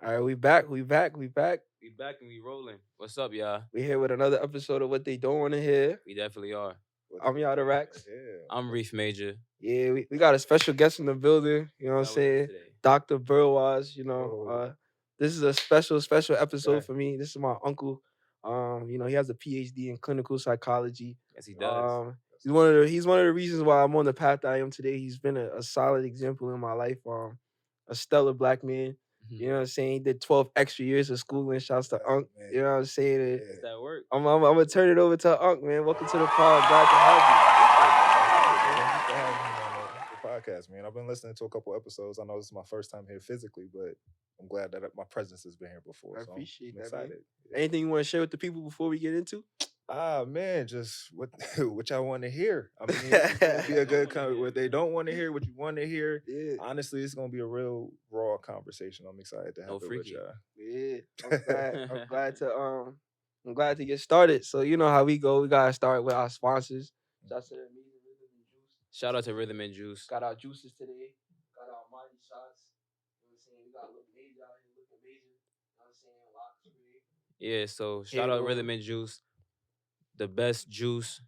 All right, we back. We back. We back and we rolling. What's up, y'all? We here with another episode of What They Don't Want to Hear. We definitely are. I'm Yada Rex. I'm Reef Major. Yeah, we got a special guest in the building. You know what I'm saying? Dr. Berwise. This is a special episode for me. This is my uncle. He has a PhD in clinical psychology. Yes, he does. He's one of the reasons why I'm on the path that I am today. He's been a solid example in my life. A stellar black man. You know what I'm saying? He did 12 extra years of schooling. Shouts to Unc. Man. You know what I'm saying? Does that work? I'm gonna turn it over to Unc, man. Welcome to the pod. Glad to have Thanks for having me on the podcast, man. I've been listening to a couple episodes. I know this is my first time here physically, but I'm glad that my presence has been here before. I so appreciate I'm that, excited. man. Anything you want to share with the people before we get into? Man, just what y'all want to hear. I mean, it's gonna be a good what they don't want to hear, what you want to hear. Yeah. Honestly, it's gonna be a real raw conversation. I'm excited to have it with y'all. Yeah. I'm glad to get started. So you know how we go. We gotta start with our sponsors. Shout out to Rhythmn'n Juice. Got our juices today. Got our mighty shots. You know what I'm saying? We got look major out here, looking major. You know what I'm saying? Lots of Yeah, so shout out Rhythmn'n Juice. The best juice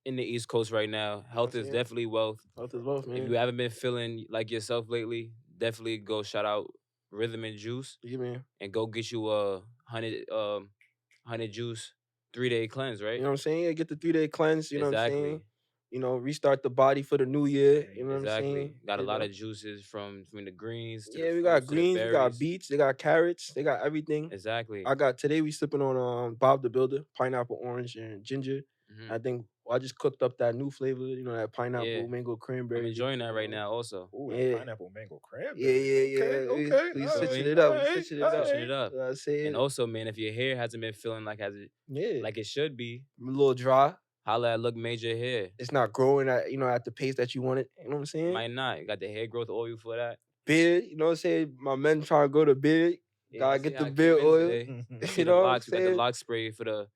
in the East Coast right now. Health is definitely wealth. Health is wealth, man. If you haven't been feeling like yourself lately, definitely go shout out Rhythmn'n Juice. Yeah, man. And go get you a 100 juice 3-day cleanse, right? You know what I'm saying? Yeah, get the 3-day cleanse. You know what I'm saying? Exactly. Restart the body for the new year. You know what I'm saying? Got a lot of juices from the greens. To we got greens, we got beets, they got carrots, they got everything. Exactly. Today we sipping on Bob the Builder, pineapple, orange, and ginger. I think I just cooked up that new flavor, that pineapple, mango, cranberry. I'm enjoying that right now also. Ooh, pineapple, mango, cranberry. Yeah. Okay. We switching it up. Switching it up. And also, man, if your hair hasn't been feeling like it should be, a little dry, holla at Look Major Hair. It's not growing at the pace that you want it. You know what I'm saying? Might not. You got the hair growth oil for that. Beard, you know what I'm saying? My men trying to grow the beard. Gotta get the beard oil. You know what I'm saying? We got the lock spray for the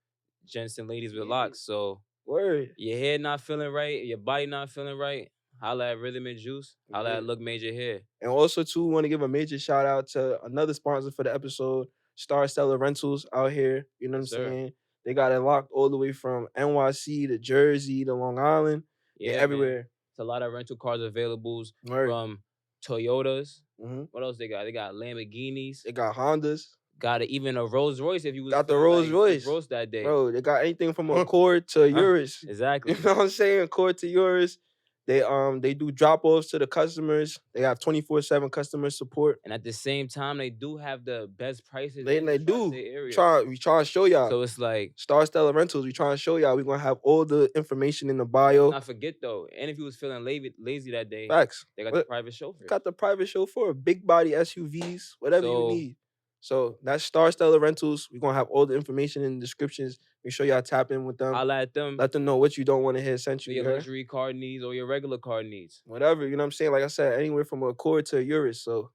gents and ladies with locks. So word. Your hair not feeling right, your body not feeling right, holla at Rhythmn'n Juice, holla at Look Major Hair. And also, too, want to give a major shout out to another sponsor for the episode, Star Stellar Rentals out here. You know what I'm saying? They got it locked all the way from NYC to Jersey to Long Island. Yeah, everywhere. Man. It's a lot of rental cars available from Toyotas. What else they got? They got Lamborghinis. They got Hondas. Got even a Rolls Royce if you was got the Rolls Royce roast that day. Bro, they got anything from Accord to Urus. Exactly. You know what I'm saying? Accord to Urus. They do drop-offs to the customers. They have 24/7 customer support. And at the same time, they do have the best prices. They do. We try to show y'all. So it's like Star Stellar Rentals. We trying to show y'all. We gonna have all the information in the bio. Not forget though. And if you was feeling lazy that day, facts. They got the private chauffeur. Got the private chauffeur, big body SUVs, whatever you need. So that's Star Stellar Rentals. We're gonna have all the information in the descriptions. Make sure y'all tap in with them. Holla at them. Let them know what you don't want to hear sent you. Your luxury car needs or your regular car needs. Whatever, you know what I'm saying? Like I said, anywhere from Accord to Urus. So,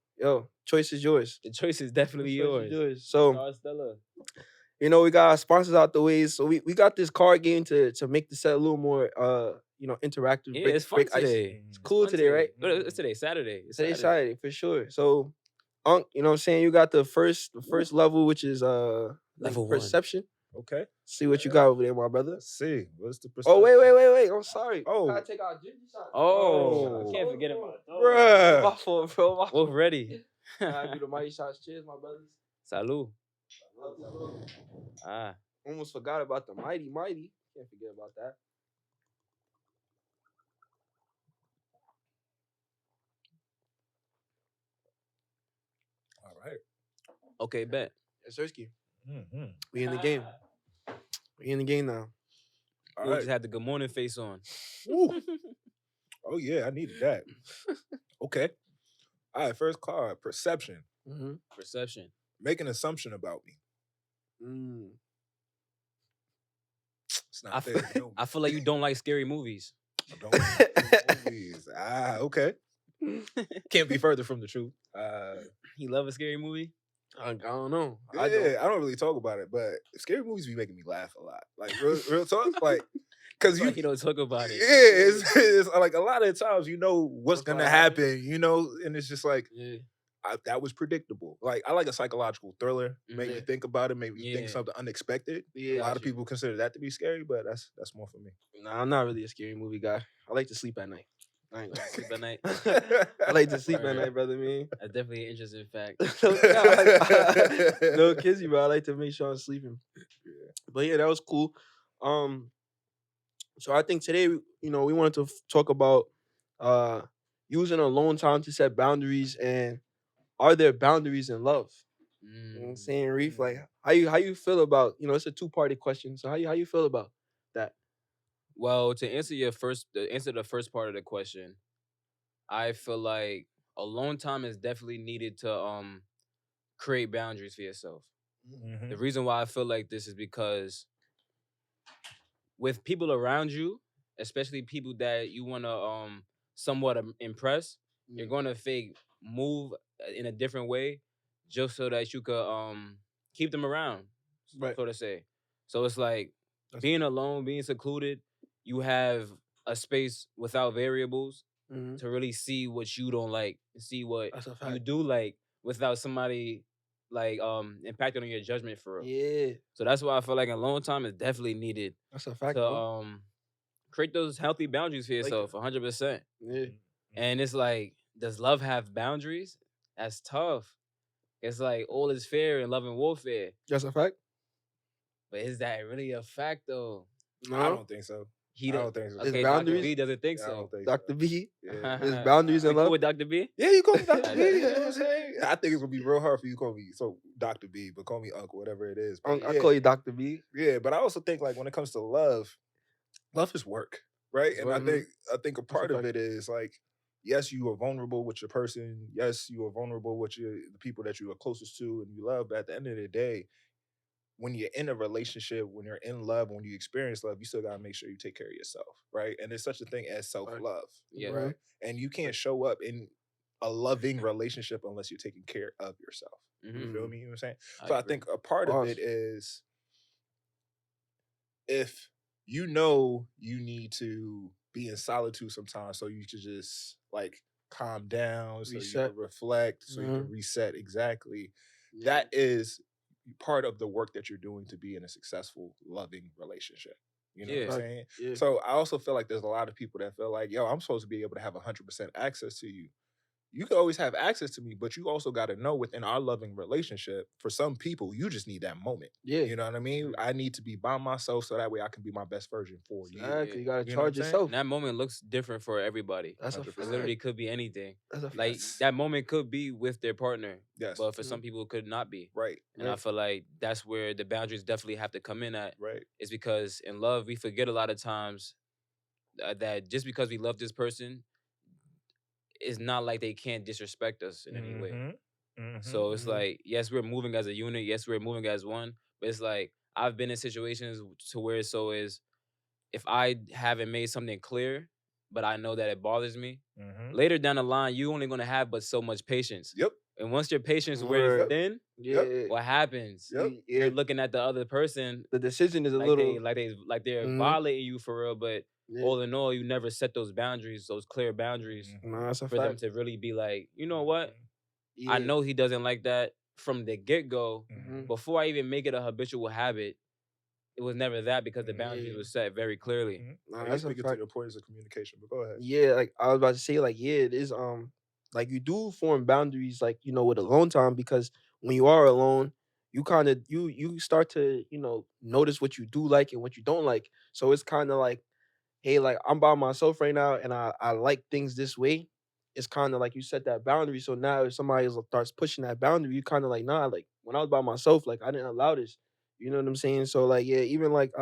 choice is yours. The choice is definitely yours. So, Star Stellar. We got our sponsors out the way. So we got this card game to make the set a little more interactive. Yeah, it's fun today. It's cool today, right? It's today, Saturday. Today's Saturday, for sure. So Unc, you know what I'm saying? You got the first level, which is level perception. 1. Okay. See what you got over there, my brother. Let's see. What's the perception? Oh, wait. I'm sorry. Oh. Gotta take our ginger shot. Oh. I can't forget about it. Bruh. My fault, bro. We're ready. I do the mighty shots. Cheers, my brothers. Salud. Almost forgot about the mighty. Can't forget about that. All right. Okay, bet. Yes, Sirski. We in the game. We in the game now. All right. Just had the good morning face on. Oh, yeah, I needed that. Okay. All right, first card, perception. Perception. Make an assumption about me. It's not fair. I feel like you don't like scary movies. I don't like scary movies. Okay. Can't be further from the truth. You love a scary movie? I don't know. Yeah, I don't really talk about it, but scary movies be making me laugh a lot. Like real talk, like because you don't talk about it. Yeah, it's like a lot of times you know what's gonna happen, and it's just like that was predictable. Like I like a psychological thriller, make you think about it, maybe you think something unexpected. A lot of people consider that to be scary, but that's more for me. Nah, I'm not really a scary movie guy. I like to sleep at night. I ain't gonna Sleep at night. I like to sleep at night, brother. Man, That's definitely an interesting fact. No kissy, bro. I like to make sure I'm sleeping. But yeah, that was cool. So I think today, we wanted to talk about uh using alone time to set boundaries, and are there boundaries in love? You know what I'm saying, Reef? Like how you feel about, it's a two-party question. So how you feel about that? Well, to answer the first part of the question, I feel like alone time is definitely needed to create boundaries for yourself. The reason why I feel like this is because with people around you, especially people that you want to somewhat impress, you're going to fake move in a different way just so that you could keep them around, Right. so to say. So it's like being alone, being secluded, you have a space without variables to really see what you don't like, see what you do like without somebody like impacting on your judgment for real. Yeah. So that's why I feel like alone time is definitely needed That's a fact, to bro. create those healthy boundaries for yourself, 100%. Yeah. And it's like, does love have boundaries? That's tough. It's like all is fair in love and warfare. That's a fact. But is that really a fact though? No, I don't think so. I don't think so. Okay, boundaries? Dr. B doesn't think I so. don't think Dr. so. B. Yeah. There's boundaries in You cool love. with Dr. B? Yeah, you call me Dr. B. You know what I'm saying? I think it's gonna be real hard for you to call me Dr. B, but call me Uncle, whatever it is. But I call you Dr. B. Yeah, but I also think like when it comes to love is work, right? It's And work. I think a part of it is like, yes, you are vulnerable with your person. Yes, you are vulnerable with the people that you are closest to and you love. But at the end of the day, when you're in a relationship, when you're in love, when you experience love, you still gotta make sure you take care of yourself, right? And there's such a thing as self-love, Yeah. right? And you can't show up in a loving relationship unless you're taking care of yourself. You feel me? You know what I'm saying? So I think a part of it is if you know you need to be in solitude sometimes so you can just like calm down, so you can reflect, so you can reset exactly. That is part of the work that you're doing to be in a successful, loving relationship. You know what I'm saying? Yeah. So I also feel like there's a lot of people that feel like, yo, I'm supposed to be able to have 100% access to you. You can always have access to me, but you also got to know within our loving relationship, for some people, you just need that moment. Yeah. You know what I mean? I need to be by myself so that way I can be my best version for you. Exactly. You gotta You know what charge I'm saying? yourself. And that moment looks different for everybody. That's a 100%. It fact. literally could be anything. That's a Like fact. that moment could be with their partner. Yes. But for some people it could not be. Right. And I feel like that's where the boundaries definitely have to come in at. Right. Is because in love we forget a lot of times that just because we love this person, it's not like they can't disrespect us in any way. So it's like, yes, we're moving as a unit. Yes, we're moving as one. But it's like I've been in situations to where so is if I haven't made something clear, but I know that it bothers me, later down the line, you only gonna have but so much patience. Yep. And once your patience wears thin, Yeah. what happens? You're looking at the other person. The decision is a like little they're violating you for real, but all in all, you never set those boundaries, those clear boundaries Nah, that's a for them fact. to really be like, you know what? I know he doesn't like that from the get-go. Before I even make it a habitual habit, it was never that because the boundaries were set very clearly. Nah, You're that's a speaking to fact. the importance of communication, but go ahead. Yeah, like I was about to say, like, yeah, it is like you do form boundaries, like, with alone time, because when you are alone, you kind of you start to, notice what you do like and what you don't like. So it's kind of like, hey, like I'm by myself right now and I like things this way. It's kind of like you set that boundary. So now if somebody starts pushing that boundary, you kind of like, nah, like when I was by myself, like I didn't allow this. You know what I'm saying? So like, yeah, even like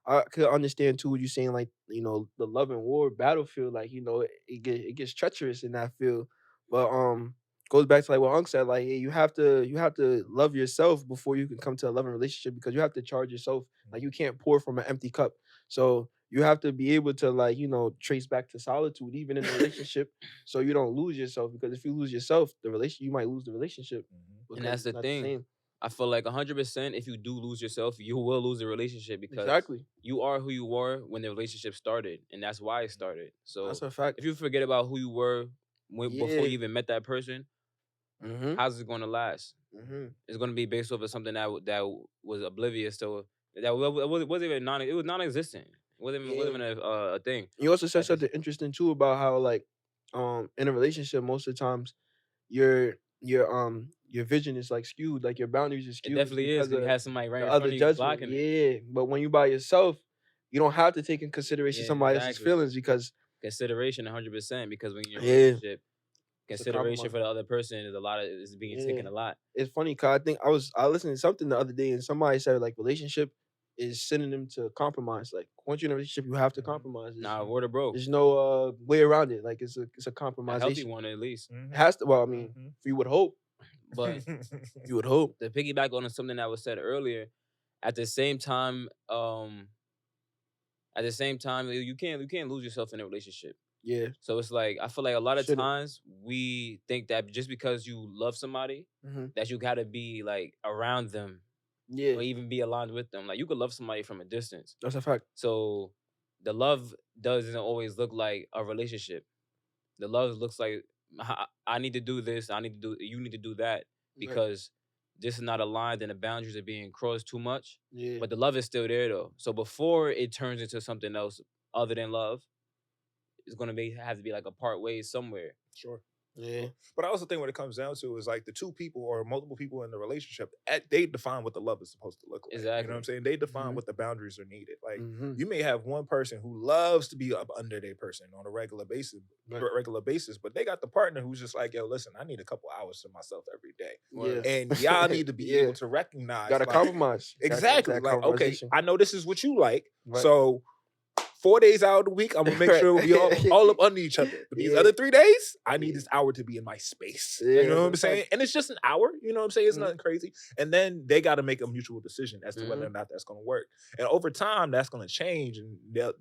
I could understand too what you're saying, like, the love and war battlefield, like, it gets treacherous in that field. But goes back to like what Unc said, like, yeah, you have to love yourself before you can come to a loving relationship, because you have to charge yourself. Like you can't pour from an empty cup. So you have to be able to, like, trace back to solitude even in a relationship, so you don't lose yourself, because if you lose yourself, you might lose the relationship. And that's Because the it's not thing. same. I feel like 100%, if you do lose yourself, you will lose the relationship because Exactly. you are who you were when the relationship started, and that's why it started. So That's a fact. if you forget about who you were before Yeah. you even met that person, how's it going to last? It's going to be based off of something that was oblivious to that wasn't even it was non-existent. It wasn't even a thing. You also said something interesting too about how like in a relationship most of the times your vision is like skewed, like your boundaries are It skewed definitely is. because You of have somebody right the in front other of you judgment. blocking it. Yeah, but when you by yourself, you don't have to take in consideration Yeah, somebody else's exactly. feelings because Consideration 100% because when you're in a relationship, it's a consideration compromise. for the other person is being taken a lot. It's funny because I listened to something the other day and somebody said like relationship is synonym to compromise. Like once you're in a relationship, you have to compromise. Nah, word of bro. There's no way around it. Like it's a A compromisation. healthy one at least. It has to. Well, I mean, you would hope. But You would hope. to piggyback on something that was said earlier, at the same time, you can't lose yourself in a relationship. Yeah. So it's like I feel like a lot of times we think that just because you love somebody, that you gotta be like around them, or even be aligned with them. Like you could love somebody from a distance. That's a fact. So the love doesn't always look like a relationship. The love looks like I need to do this, you need to do that because this is not aligned and the boundaries are being crossed too much. Yeah. But the love is still there though. So before it turns into something else other than love, it's gonna have to be like a part ways somewhere. Sure. Yeah. But I also think what it comes down to is like the two people or multiple people in the relationship, they define what the love is supposed to look like. Exactly. You know what I'm saying? They define what the boundaries are needed. Like you may have one person who loves to be up under their person on a regular basis, but they got the partner who's just like, yo, listen, I need a couple hours to myself every day. Yeah. And y'all need to be able to recognize. Gotta compromise. Exactly. That like, okay, compromisation. I know this is what you like. So 4 days out of the week, I'm gonna make sure we all up under each other. But these other 3 days, I need this hour to be in my space. You know what I'm saying? And it's just an hour. You know what I'm saying? It's nothing crazy. And then they got to make a mutual decision as to whether or not that's gonna work. And over time, that's gonna change, and there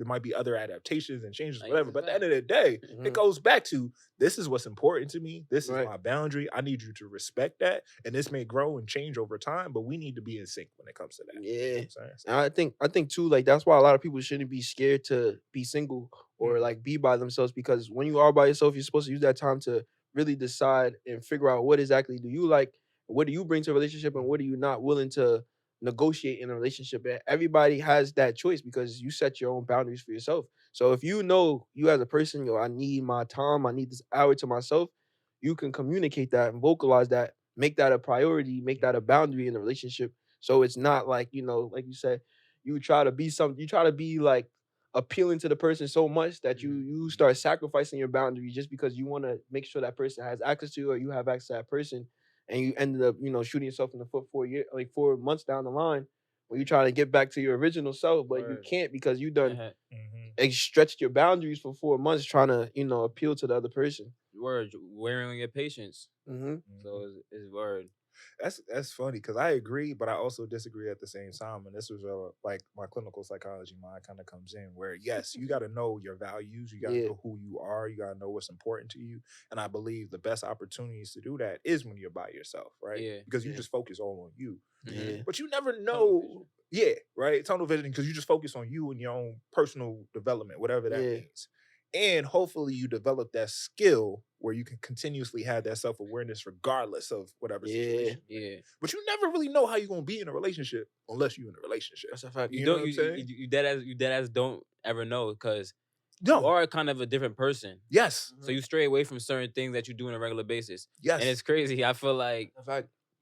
might be other adaptations and changes, whatever. But at the end of the day, it goes back to this is what's important to me. This is my boundary. I need you to respect that. And this may grow and change over time, but we need to be in sync when it comes to that. Yeah. You know what I'm saying? I think too, like that's why a lot of people shouldn't be scared to be single or like be by themselves, because when you are by yourself, you're supposed to use that time to really decide and figure out what exactly do you like, what do you bring to a relationship, and what are you not willing to negotiate in a relationship. And everybody has that choice because you set your own boundaries for yourself. So if you know you as a person, yo, I need my time, I need this hour to myself, you can communicate that and vocalize that, make that a priority, make that a boundary in the relationship. So it's not like, like you said, you try to be like appealing to the person so much that you start sacrificing your boundaries just because you want to make sure that person has access to you or you have access to that person, and you ended up shooting yourself in the foot 4 months down the line when you try to get back to your original self, but you can't because you done stretched your boundaries for 4 months trying to appeal to the other person. Word, wearing on your patience. So it's word. That's funny because I agree, but I also disagree at the same time. And this was like my clinical psychology mind kind of comes in where, yes, you got to know your values. You got to know who you are. You got to know what's important to you. And I believe the best opportunities to do that is when you're by yourself, right? Yeah. Because you just focus all on you. Yeah. But you never know. Yeah, right? Tunnel vision, because you just focus on you and your own personal development, whatever that means. And hopefully you develop that skill where you can continuously have that self-awareness regardless of whatever situation. Yeah. But you never really know how you're going to be in a relationship unless you're in a relationship. That's a fact. You know what I'm saying? You dead ass don't ever know because you are kind of a different person. Yes. So you stray away from certain things that you do on a regular basis. Yes. And it's crazy. I feel like,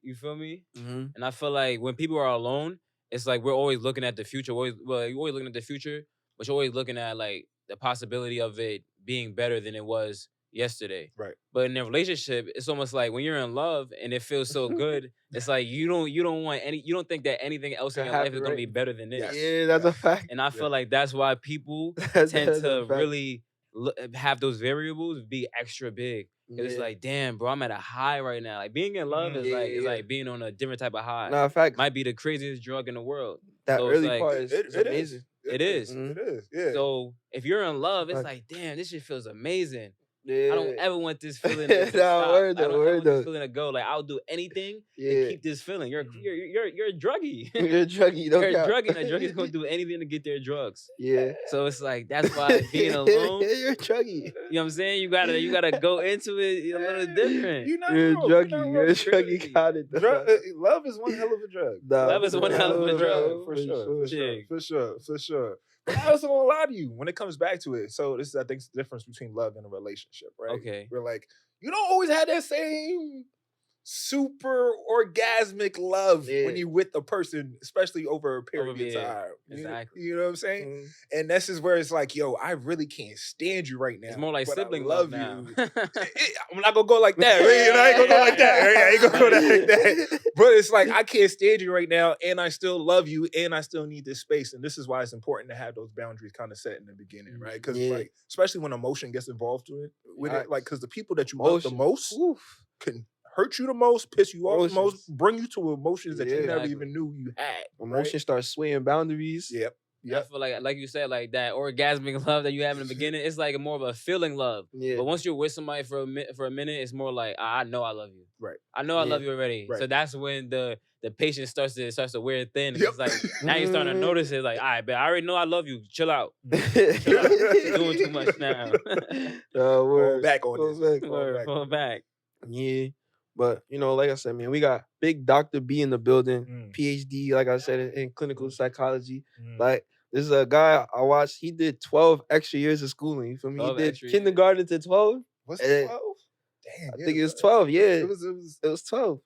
you feel me? And I feel like when people are alone, it's like we're always looking at the future. You're always looking at the future, but you're always looking at like the possibility of it being better than it was yesterday. Right. But in a relationship, it's almost like when you're in love and it feels so good, it's like you don't think that anything else in your life is gonna be better than this. Yes. Yeah, that's a fact. And I feel like that's why people tend to really have those variables be extra big. Cause it's like, damn, bro, I'm at a high right now. Like being in love is like being on a different type of high. Nah, fact. Might be the craziest drug in the world. That so early like, part is amazing. It is. It is. Yeah. So if you're in love, it's like, damn, this shit feels amazing. Yeah. I don't ever want this feeling to Nah, stop. word I don't though, ever word want this though. feeling to go. Like I'll do anything to Yeah. keep this feeling. You're Mhm. you're a druggy. You're a druggie, don't You're a count. druggie, and a druggie's gonna do anything to get their drugs. Yeah. So it's like that's why being alone. Yeah, you're a druggie. You know what I'm saying? You gotta go into it a little different. You're not You're a wrong. druggie. You're a druggie. Really. Got it. Love is one hell of a drug. Nah, Love is one hell of a drug. For sure. Shit. For sure. But I also won't lie to you when it comes back to it. So this is, I think, the difference between love and a relationship, right? Okay. We're like, you don't always have that same super orgasmic love when you're with a person, especially over a period of time. Exactly. You know what I'm saying? And this is where it's like, yo, I really can't stand you right now. It's more like but sibling I love you. now. I'm not gonna go like that. Right? I ain't gonna go like that. Right? I ain't gonna go like that. But it's like I can't stand you right now, and I still love you, and I still need this space. And this is why it's important to have those boundaries kind of set in the beginning, right? Because like, especially when emotion gets involved with it, like, because the people that you love the most can hurt you the most, piss you off the most, bring you to emotions that you never even knew you had. Emotions start swaying boundaries. Yep. I feel like you said, like that orgasmic love that you have in the beginning, it's like more of a feeling love. But once you're with somebody for a minute, it's more like I know I love you. Right. I know I love you already. Right. So that's when the patience starts to wear thin. It's like now you're starting to notice it. Like, all right, but I already know I love you. Chill out. Chill out. You're doing too much now. Fall back on this. Fall back. Yeah. But, you know, like I said, man, we got big Dr. B in the building, PhD, like I said, in clinical psychology. Like, this is a guy I watched. He did 12 extra years of schooling. You feel me? He did kindergarten to 12. What's 12? Damn. I think it was 12. Yeah. It was 12.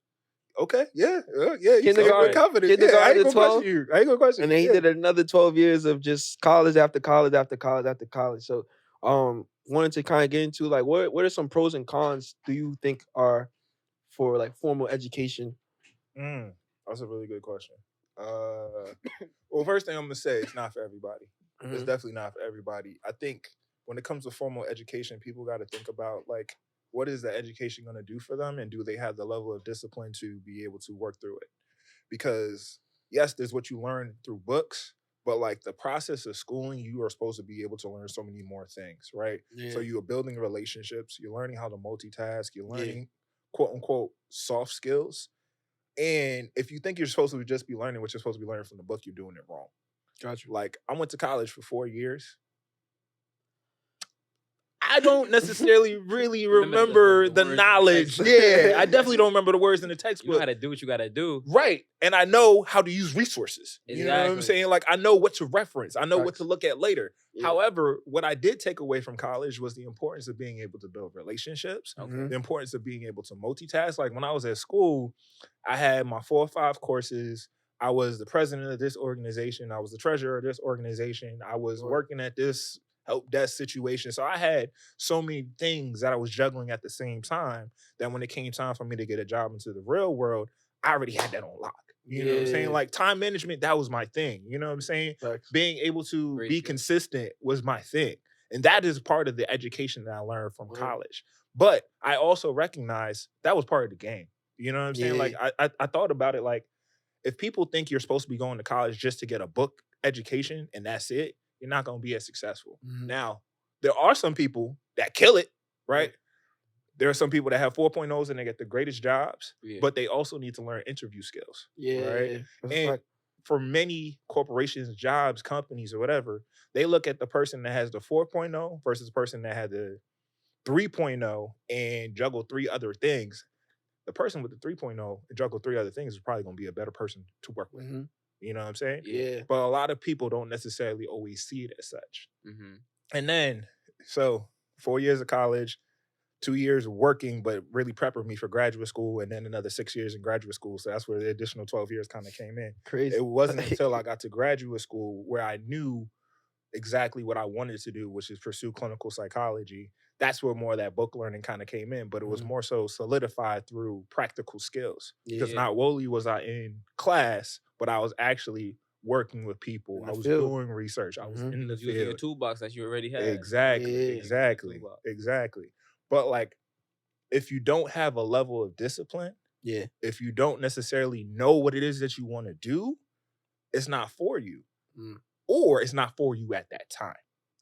Okay. Yeah. Kindergarten. Kindergarten to 12. I ain't gonna question you. And then he did another 12 years of just college after college after college after college. So, wanted to kind of get into, like, what are some pros and cons do you think are for like formal education? That's a really good question. Well, first thing I'm gonna say, it's not for everybody. It's definitely not for everybody. I think when it comes to formal education, people got to think about, like, what is the education going to do for them, and do they have the level of discipline to be able to work through it? Because yes, there's what you learn through books, but like the process of schooling, you are supposed to be able to learn so many more things, right? So you are building relationships, you're learning how to multitask, you're learning quote unquote soft skills. And if you think you're supposed to just be learning what you're supposed to be learning from the book, you're doing it wrong. Gotcha. Like, I went to college for 4 years. I don't necessarily really remember the knowledge. Yeah, I definitely don't remember the words in the textbook. You know how to do what you got to do. Right. And I know how to use resources. Exactly. You know what I'm saying? Like, I know what to reference. I know what to look at later. Yeah. However, what I did take away from college was the importance of being able to build relationships, the importance of being able to multitask. Like, when I was at school, I had my 4 or 5 courses. I was the president of this organization. I was the treasurer of this organization. I was working at this help desk situation. So I had so many things that I was juggling at the same time that when it came time for me to get a job into the real world, I already had that on lock. You know what I'm saying? Like, time management, that was my thing. You know what I'm saying? Being able to be consistent was my thing. And that is part of the education that I learned from college. But I also recognize that was part of the game. You know what I'm saying? Like, I thought about it, like, if people think you're supposed to be going to college just to get a book education and that's it, you're not going to be as successful. Now, there are some people that kill it, right? There are some people that have 4.0s and they get the greatest jobs, but they also need to learn interview skills. Right? And for many corporations, jobs, companies, or whatever, they look at the person that has the 4.0 versus the person that had the 3.0 and juggle 3 other things. The person with the 3.0 and juggle 3 other things is probably going to be a better person to work with. You know what I'm saying? Yeah. But a lot of people don't necessarily always see it as such. And then, so 4 years of college, 2 years of working, but really prepping me for graduate school, and then another 6 years in graduate school. So that's where the additional 12 years kind of came in. Crazy. It wasn't until I got to graduate school where I knew exactly what I wanted to do, which is pursue clinical psychology. That's where more of that book learning kind of came in, but it was more so solidified through practical skills. Because not only was I in class, but I was actually working with people. I was doing research. I was in the field. Using a toolbox that you already had. Exactly. But like, if you don't have a level of discipline, if you don't necessarily know what it is that you want to do, it's not for you. Or it's not for you at that time.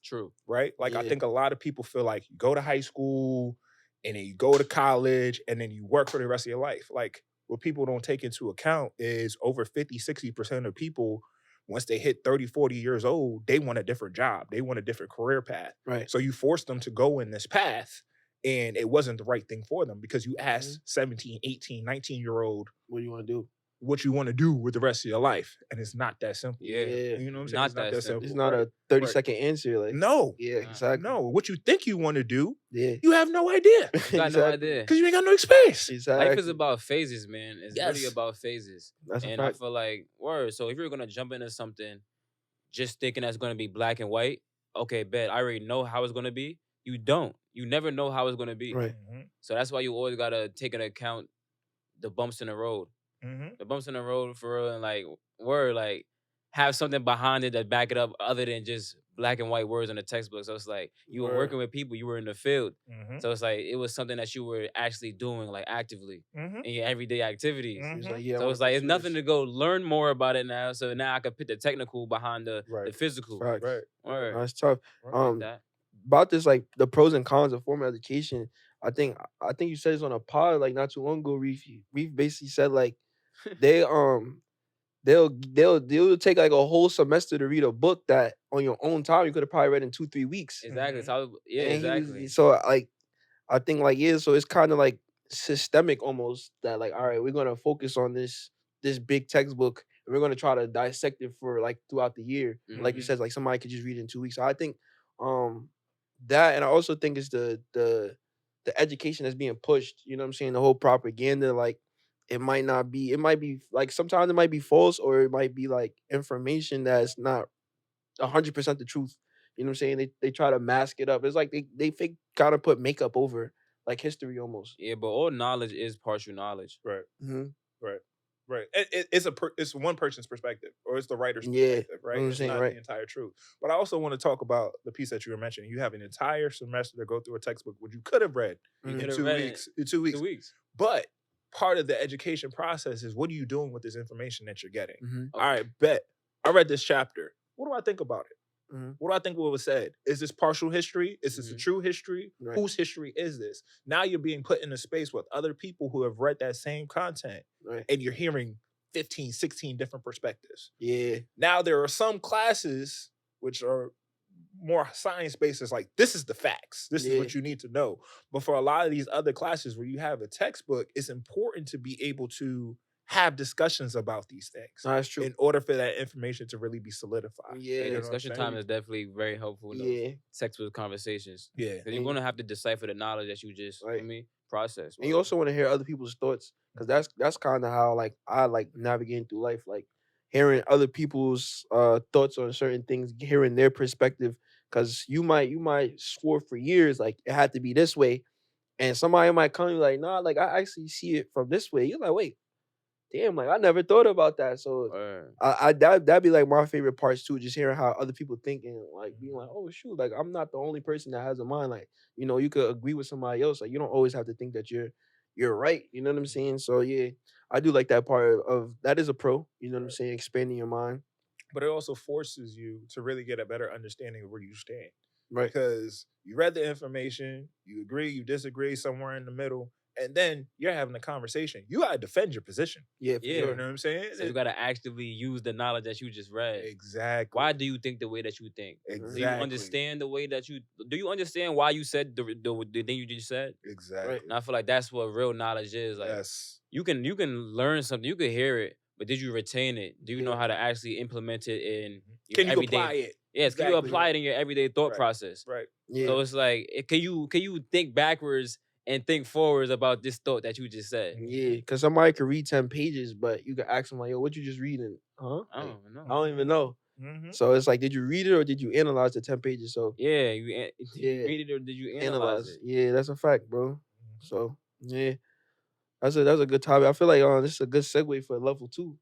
True. Right? Like, I think a lot of people feel like you go to high school and then you go to college and then you work for the rest of your life. Like, what people don't take into account is over 50-60% of people, once they hit 30-40 years old, they want a different job. They want a different career path. Right. So you force them to go in this path, and it wasn't the right thing for them because you asked 17, 18, 19-year-old, what do you want to do? What you want to do with the rest of your life. And it's not that simple. Yeah. You know what I'm saying? Not It's not that that simple. simple. It's not a 30-second answer. Like, no. Yeah, exactly. No. What you think you want to do, Yeah. you have no idea. You got no idea. Because you ain't got no experience. Exactly. Life is about phases, man. It's really Yes. about phases. That's a And I fact. feel like, so if you're gonna jump into something just thinking that's gonna be black and white, okay, bet. I already know how it's gonna be. You don't. You never know how it's gonna be. Right. So that's why you always gotta take into account the bumps in the road. The bumps in the road for real, and like have something behind it that back it up other than just black and white words in the textbook. So it's like you were working with people, you were in the field. So it's like it was something that you were actually doing like actively in your everyday activities. So it's like it's nothing to go learn more about it now. So now I could put the technical behind the physical. Facts. Right. That's tough. Like that. About this, like the pros and cons of formal education. I think you said this on a pod like not too long ago. Reef basically said like they'll take like a whole semester to read a book that on your own time you could have probably read in 2-3 weeks. Exactly. So And exactly. so like I think like so it's kind of like systemic almost that like all right, we're gonna focus on this big textbook and we're gonna try to dissect it for like throughout the year. Like you said, like somebody could just read it in 2 weeks. So I think that, and I also think it's the education that's being pushed. You know what I'm saying? The whole propaganda, like it might be like sometimes it might be false or it might be like information that's not 100% the truth. You know what I'm saying? They try to mask it up. It's like they fake kind of put makeup over like history almost. Yeah, but all knowledge is partial knowledge. Right. Mm-hmm. Right. It's one person's perspective, or it's the writer's Yeah, perspective, right? I'm It's saying, not right. the entire truth. But I also want to talk about the piece that you were mentioning. You have an entire semester to go through a textbook, which you could have read in could've 2 read weeks. In 2 weeks. 2 weeks. But part of the education process is what are you doing with this information that you're getting? Mm-hmm. All right, bet. I read this chapter. What do I think about it? Mm-hmm. What do I think what was said? Is this partial history? Is this a Mhm. true history? Right. Whose history is this? Now you're being put in a space with other people who have read that same content, Right. and you're hearing 15, 16 different perspectives. Yeah. Now there are some classes which are more science-based. It's like, this is the facts. This is what you need to know. But for a lot of these other classes where you have a textbook, it's important to be able to have discussions about these things. No, that's true. In order for that information to really be solidified. Yeah. You know what I'm Discussion saying? time is definitely very helpful in those textbook conversations. Yeah. Because you're gonna have to decipher the knowledge that you just process. And you also want to hear other people's thoughts because that's kind of how like I like navigating through life, like hearing other people's thoughts on certain things, hearing their perspective. Because you might swore for years like it had to be this way, and somebody might come and be like, nah, like I actually see it from this way. You're like, wait, damn, like I never thought about that. So that'd be like my favorite parts too, just hearing how other people think and like being like, oh shoot, like I'm not the only person that has a mind. Like, you know, you could agree with somebody else. Like you don't always have to think that you're right. You know what I'm saying? So yeah, I do like that part of that is a pro. You know what I'm saying? Expanding your mind. But it also forces you to really get a better understanding of where you stand. Right. Because you read the information, you agree, you disagree, somewhere in the middle, and then you're having a conversation. You gotta defend your position. Yeah, You know what I'm saying? So you gotta actively use the knowledge that you just read. Exactly. Why do you think the way that you think? Exactly. Do you understand the way that you? Do you understand why you said the thing you just said? Exactly. Right. And I feel like that's what real knowledge is. Like you can learn something, you can hear it, but did you retain it? Do you know how to actually implement it in your Can you everyday? apply it? Yes, can you apply it in your everyday thought process? Right. Yeah. So it's like, can you think backwards and think forwards about this thought that you just said? Yeah, because somebody could read 10 pages, but you could ask them like, yo, what you just reading? Huh? I Like, don't know. I don't even know. Mm-hmm. So it's like, did you read it or did you analyze the 10 pages? So Yeah, did you read it or did you analyze it? Yeah, that's a fact, bro. So yeah, that's a good topic. I feel like this is a good segue for level 2.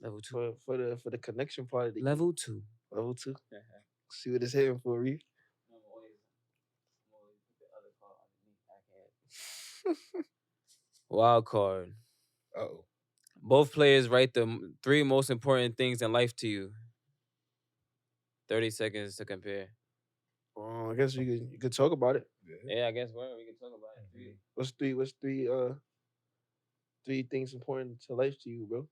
Level 2 for the connection part of the level 2. Level 2. See what it's hitting for, Reef. Wild card. Uh-oh. Both players write the 3 most important things in life to you. 30 seconds to compare. I guess you could talk about it. Yeah, I guess we can talk about it. What's three things important to life to you, bro?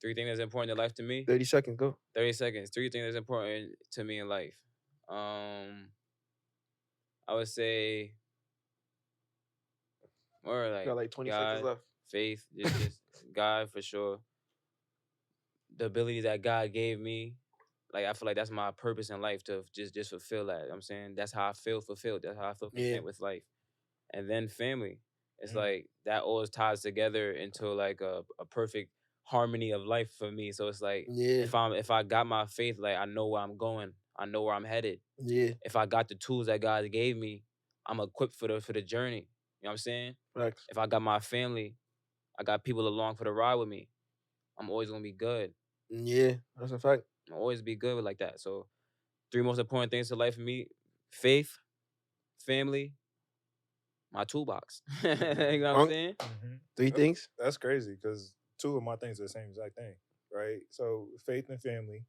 3 things that's important in life to me. 30 seconds, go. 30 seconds. 3 things that's important to me in life. I would say, or like Got like 20 seconds God, left. faith, just God for sure. The ability that God gave me, like I feel like that's my purpose in life to just fulfill that. I'm saying that's how I feel fulfilled. That's how I feel content with life. And then family. It's like that always ties together into like a perfect harmony of life for me. So it's like if I got my faith, like I know where I'm going, I know where I'm headed. Yeah. If I got the tools that God gave me, I'm equipped for the journey. You know what I'm saying? Facts. If I got my family, I got people along for the ride with me. I'm always gonna be good. Yeah, that's a fact. I'll always be good with like that. So 3 most important things to life for me: faith, family, my toolbox. You know what I'm saying? 3 things. That's crazy because 2 of my things are the same exact thing, right? So faith and family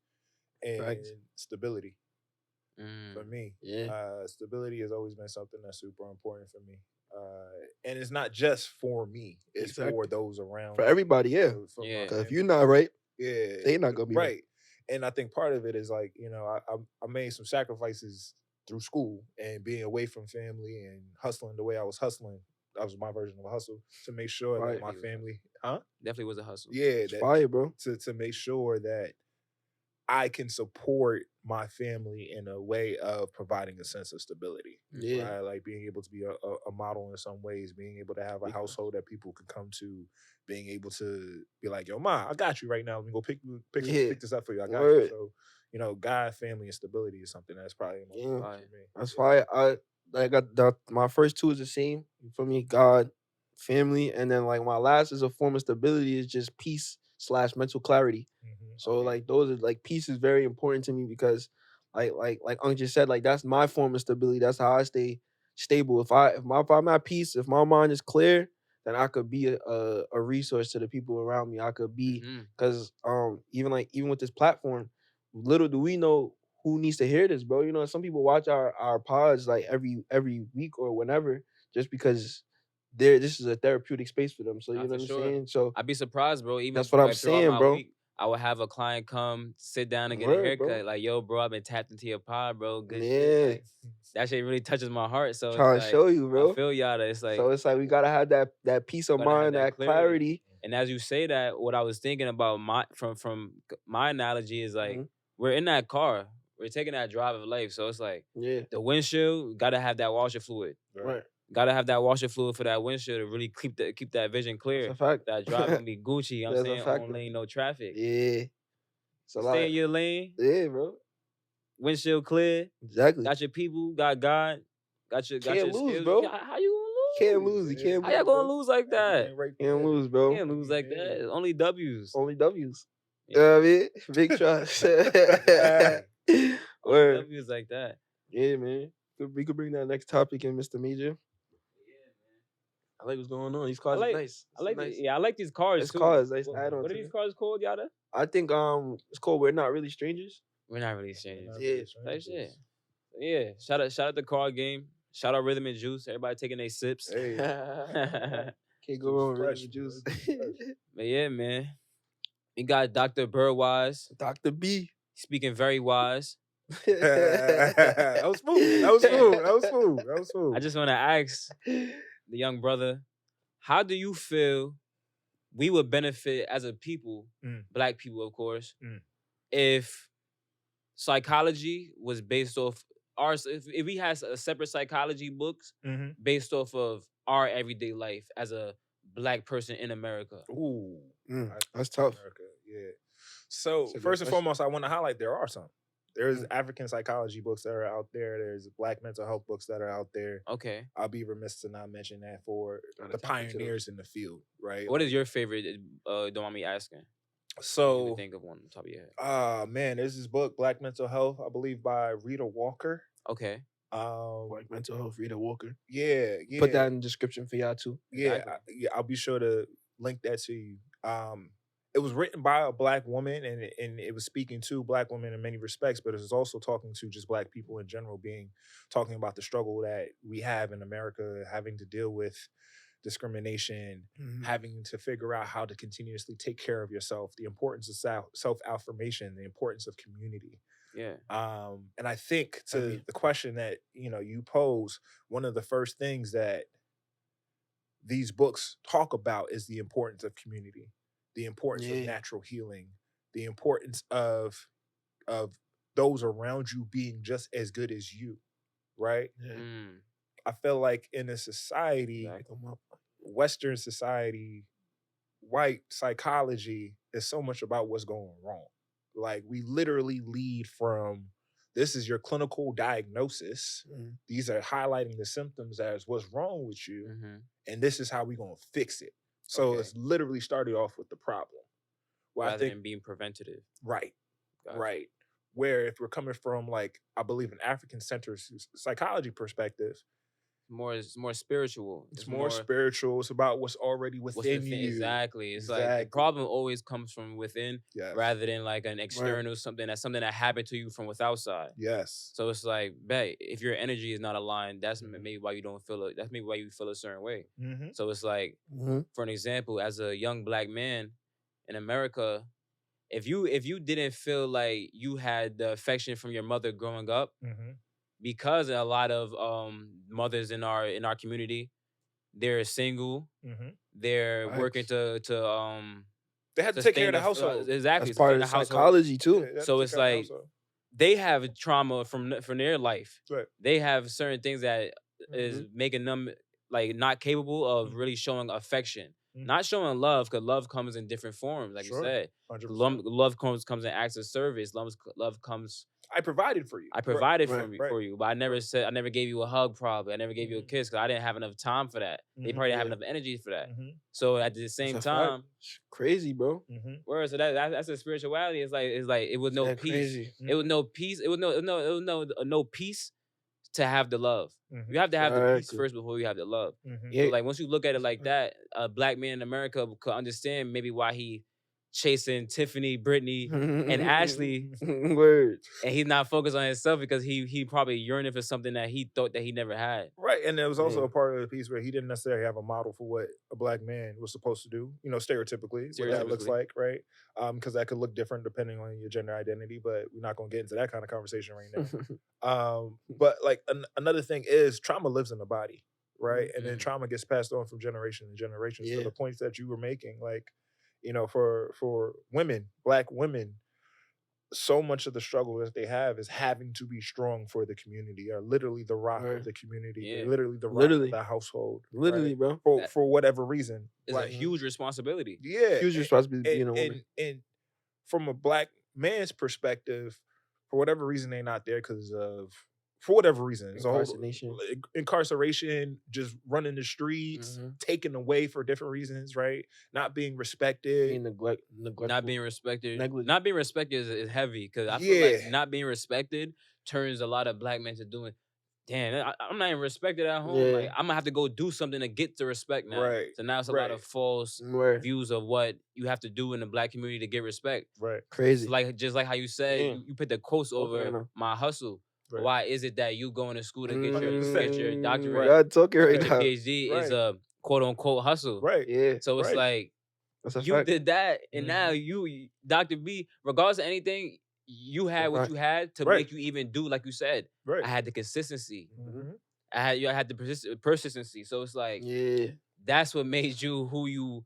and stability. For me, stability has always been something that's super important for me. And it's not just for me; it's for those around. For everybody, yeah. Because if you're not right, they're not gonna be right. And I think part of it is like, I made some sacrifices through school and being away from family and hustling the way I was hustling. That was my version of a hustle to make sure that my family, definitely was a hustle. Yeah, that's fire, bro. To make sure that I can support my family in a way of providing a sense of stability. Yeah. Right? Like being able to be a model in some ways, being able to have a household that people can come to, being able to be like, yo, Ma, I got you right now. Let me go pick this up for you. I got you. So, God, family, and stability is something that's probably most important for me. That's fire. I got my first 2 is the same. For me, God, family, and then like my last is a form of stability is just peace/mental clarity. So like those are like peace is very important to me because like Unc just said, like that's my form of stability. That's how I stay stable. If I'm at peace, if my mind is clear, then I could be a resource to the people around me. I could be because even with this platform, little do we know who needs to hear this, bro. You know, some people watch our pods like every week or whenever just because this is a therapeutic space for them. So you know what I'm saying? So I'd be surprised, bro. Even that's what I'm throughout saying, my bro. week, I would have a client come sit down and get a haircut. Bro. Like, yo, bro, I've been tapped into your pod, bro. Good shit. Like, that shit really touches my heart. So trying it's to like, show you, bro. I feel y'all that it's like we gotta have that peace of mind, that clarity. And as you say that, what I was thinking about from my analogy is like we're in that car, we're taking that drive of life. So it's like the windshield, gotta have that washer fluid. Right. Gotta have that washer fluid for that windshield to really keep that vision clear. That's a fact. That drive gonna be Gucci. You know what I'm saying? On lane, no traffic. Yeah. So stay in your lane. Yeah, bro. Windshield clear. Exactly. Got your people. Got God. Got your lose, skills. bro. How you gonna lose? Can't lose. You can't. How y'all gonna lose like that? Can't lose, bro. Can't lose like that. Only W's. Only W's. You know what I mean? Big trust. Only W's like that. Yeah, man. We could bring that next topic in, Mr. Major. I like what's going on. These cars are nice. I like these cars too. Cars. What are these cars called, Yada? I think it's called We're Not Really Strangers. We're not really strangers. Yeah. Shit. Yeah. Shout out the car game. Shout out Rhythmn'n Juice. Everybody taking their sips. Hey. Can't go wrong with Rhythmn'n Juice. But yeah, man. We got Dr.Berwise. Dr. B. Speaking very wise. That was smooth. I just want to ask the young brother, how do you feel we would benefit as a people, Black people, of course, if psychology was based off if we had a separate psychology books based off of our everyday life as a Black person in America? Ooh, that's tough. America, yeah. So first and foremost, I want to highlight there are some. There's African psychology books that are out there. There's Black mental health books that are out there. Okay. I'll be remiss to not mention that for the pioneers in the field, right? What is your favorite? Don't mind me asking. So think of one on the top of your head. Man, there's this book, Black Mental Health, I believe by Rita Walker. Okay. Black Mental Health, Rita Walker. Yeah. Put that in the description for y'all too. Yeah, I'll be sure to link that to you. it was written by a Black woman, and it was speaking to Black women in many respects, but it was also talking to just Black people in general, talking about the struggle that we have in America, having to deal with discrimination, having to figure out how to continuously take care of yourself, the importance of self-affirmation, the importance of community. Yeah. And I think to the question that, you pose, one of the first things that these books talk about is the importance of community, the importance of natural healing, the importance of those around you being just as good as you, right? I feel like in a society, Western society, white psychology is so much about what's going wrong. Like, we literally lead from, this is your clinical diagnosis. These are highlighting the symptoms as what's wrong with you. And this is how we're going to fix it. So it's literally started off with the problem. Well, rather than being preventative. Right. Gotcha. Right. Where if we're coming from, like, I believe an African-centered psychology perspective, it's more spiritual. It's more spiritual. It's about what's already within you. Exactly. It's like the problem always comes from within, rather than like an external something that happened to you from without side. Yes. So it's like, if your energy is not aligned, that's maybe why you don't feel it. That's maybe why you feel a certain way. So it's like, for an example, as a young Black man in America, if you didn't feel like you had the affection from your mother growing up, because a lot of mothers in our community, they're single, they're working to they have to take care of the household. Exactly, that's part of the psychology too. So it's like they have trauma from their life. Right. They have certain things that is making them like not capable of really showing affection. Not showing love, because love comes in different forms, like you said. 100%. Love comes in acts of service. Love comes. I provided for you. I provided for you, but I never gave you a hug. Probably I never gave you a kiss because I didn't have enough time for that. They probably didn't have enough energy for that. So at the same time, crazy, bro. Whereas that's a spirituality. It's like it was no peace. Crazy. It was no peace. It was no peace to have the love. You have to have the peace first before you have the love. So like once you look at it like that, a Black man in America could understand maybe why he chasing Tiffany, Brittany, and Ashley. Word. And he's not focused on himself because he probably yearning for something that he thought that he never had. Right. And there was also a part of the piece where he didn't necessarily have a model for what a Black man was supposed to do, stereotypically. What that looks like, right? Because that could look different depending on your gender identity, but we're not going to get into that kind of conversation right now. But like another thing is trauma lives in the body, right? And then trauma gets passed on from generation to generation. So the points that you were making, like, for women, Black women, so much of the struggle that they have is having to be strong for the community, are literally the rock of the community. They're literally the rock of the household. Literally, right? bro. For whatever reason. It's a huge responsibility. Yeah. Huge responsibility being a woman. And from a Black man's perspective, for whatever reason, they're not there because of, for whatever reason. Incarceration, just running the streets, taken away for different reasons, right? Not being respected. Being not being respected. Not being respected is heavy, because I feel like not being respected turns a lot of Black men to doing, damn, I'm not even respected at home. Like, I'm gonna have to go do something to get the respect now. Right. So now it's a lot of false views of what you have to do in the Black community to get respect. Right. Crazy. Like just like how you said, you put the quotes over my hustle. Right. Why is it that you going to school to get your doctorate, get your PhD is a quote unquote hustle? Right. Yeah. So it's like you did that, and now you, Dr. B, regardless of anything, you had what you had to make you even do, like you said. Right. I had the consistency. I had the persistency. So it's like that's what made you who you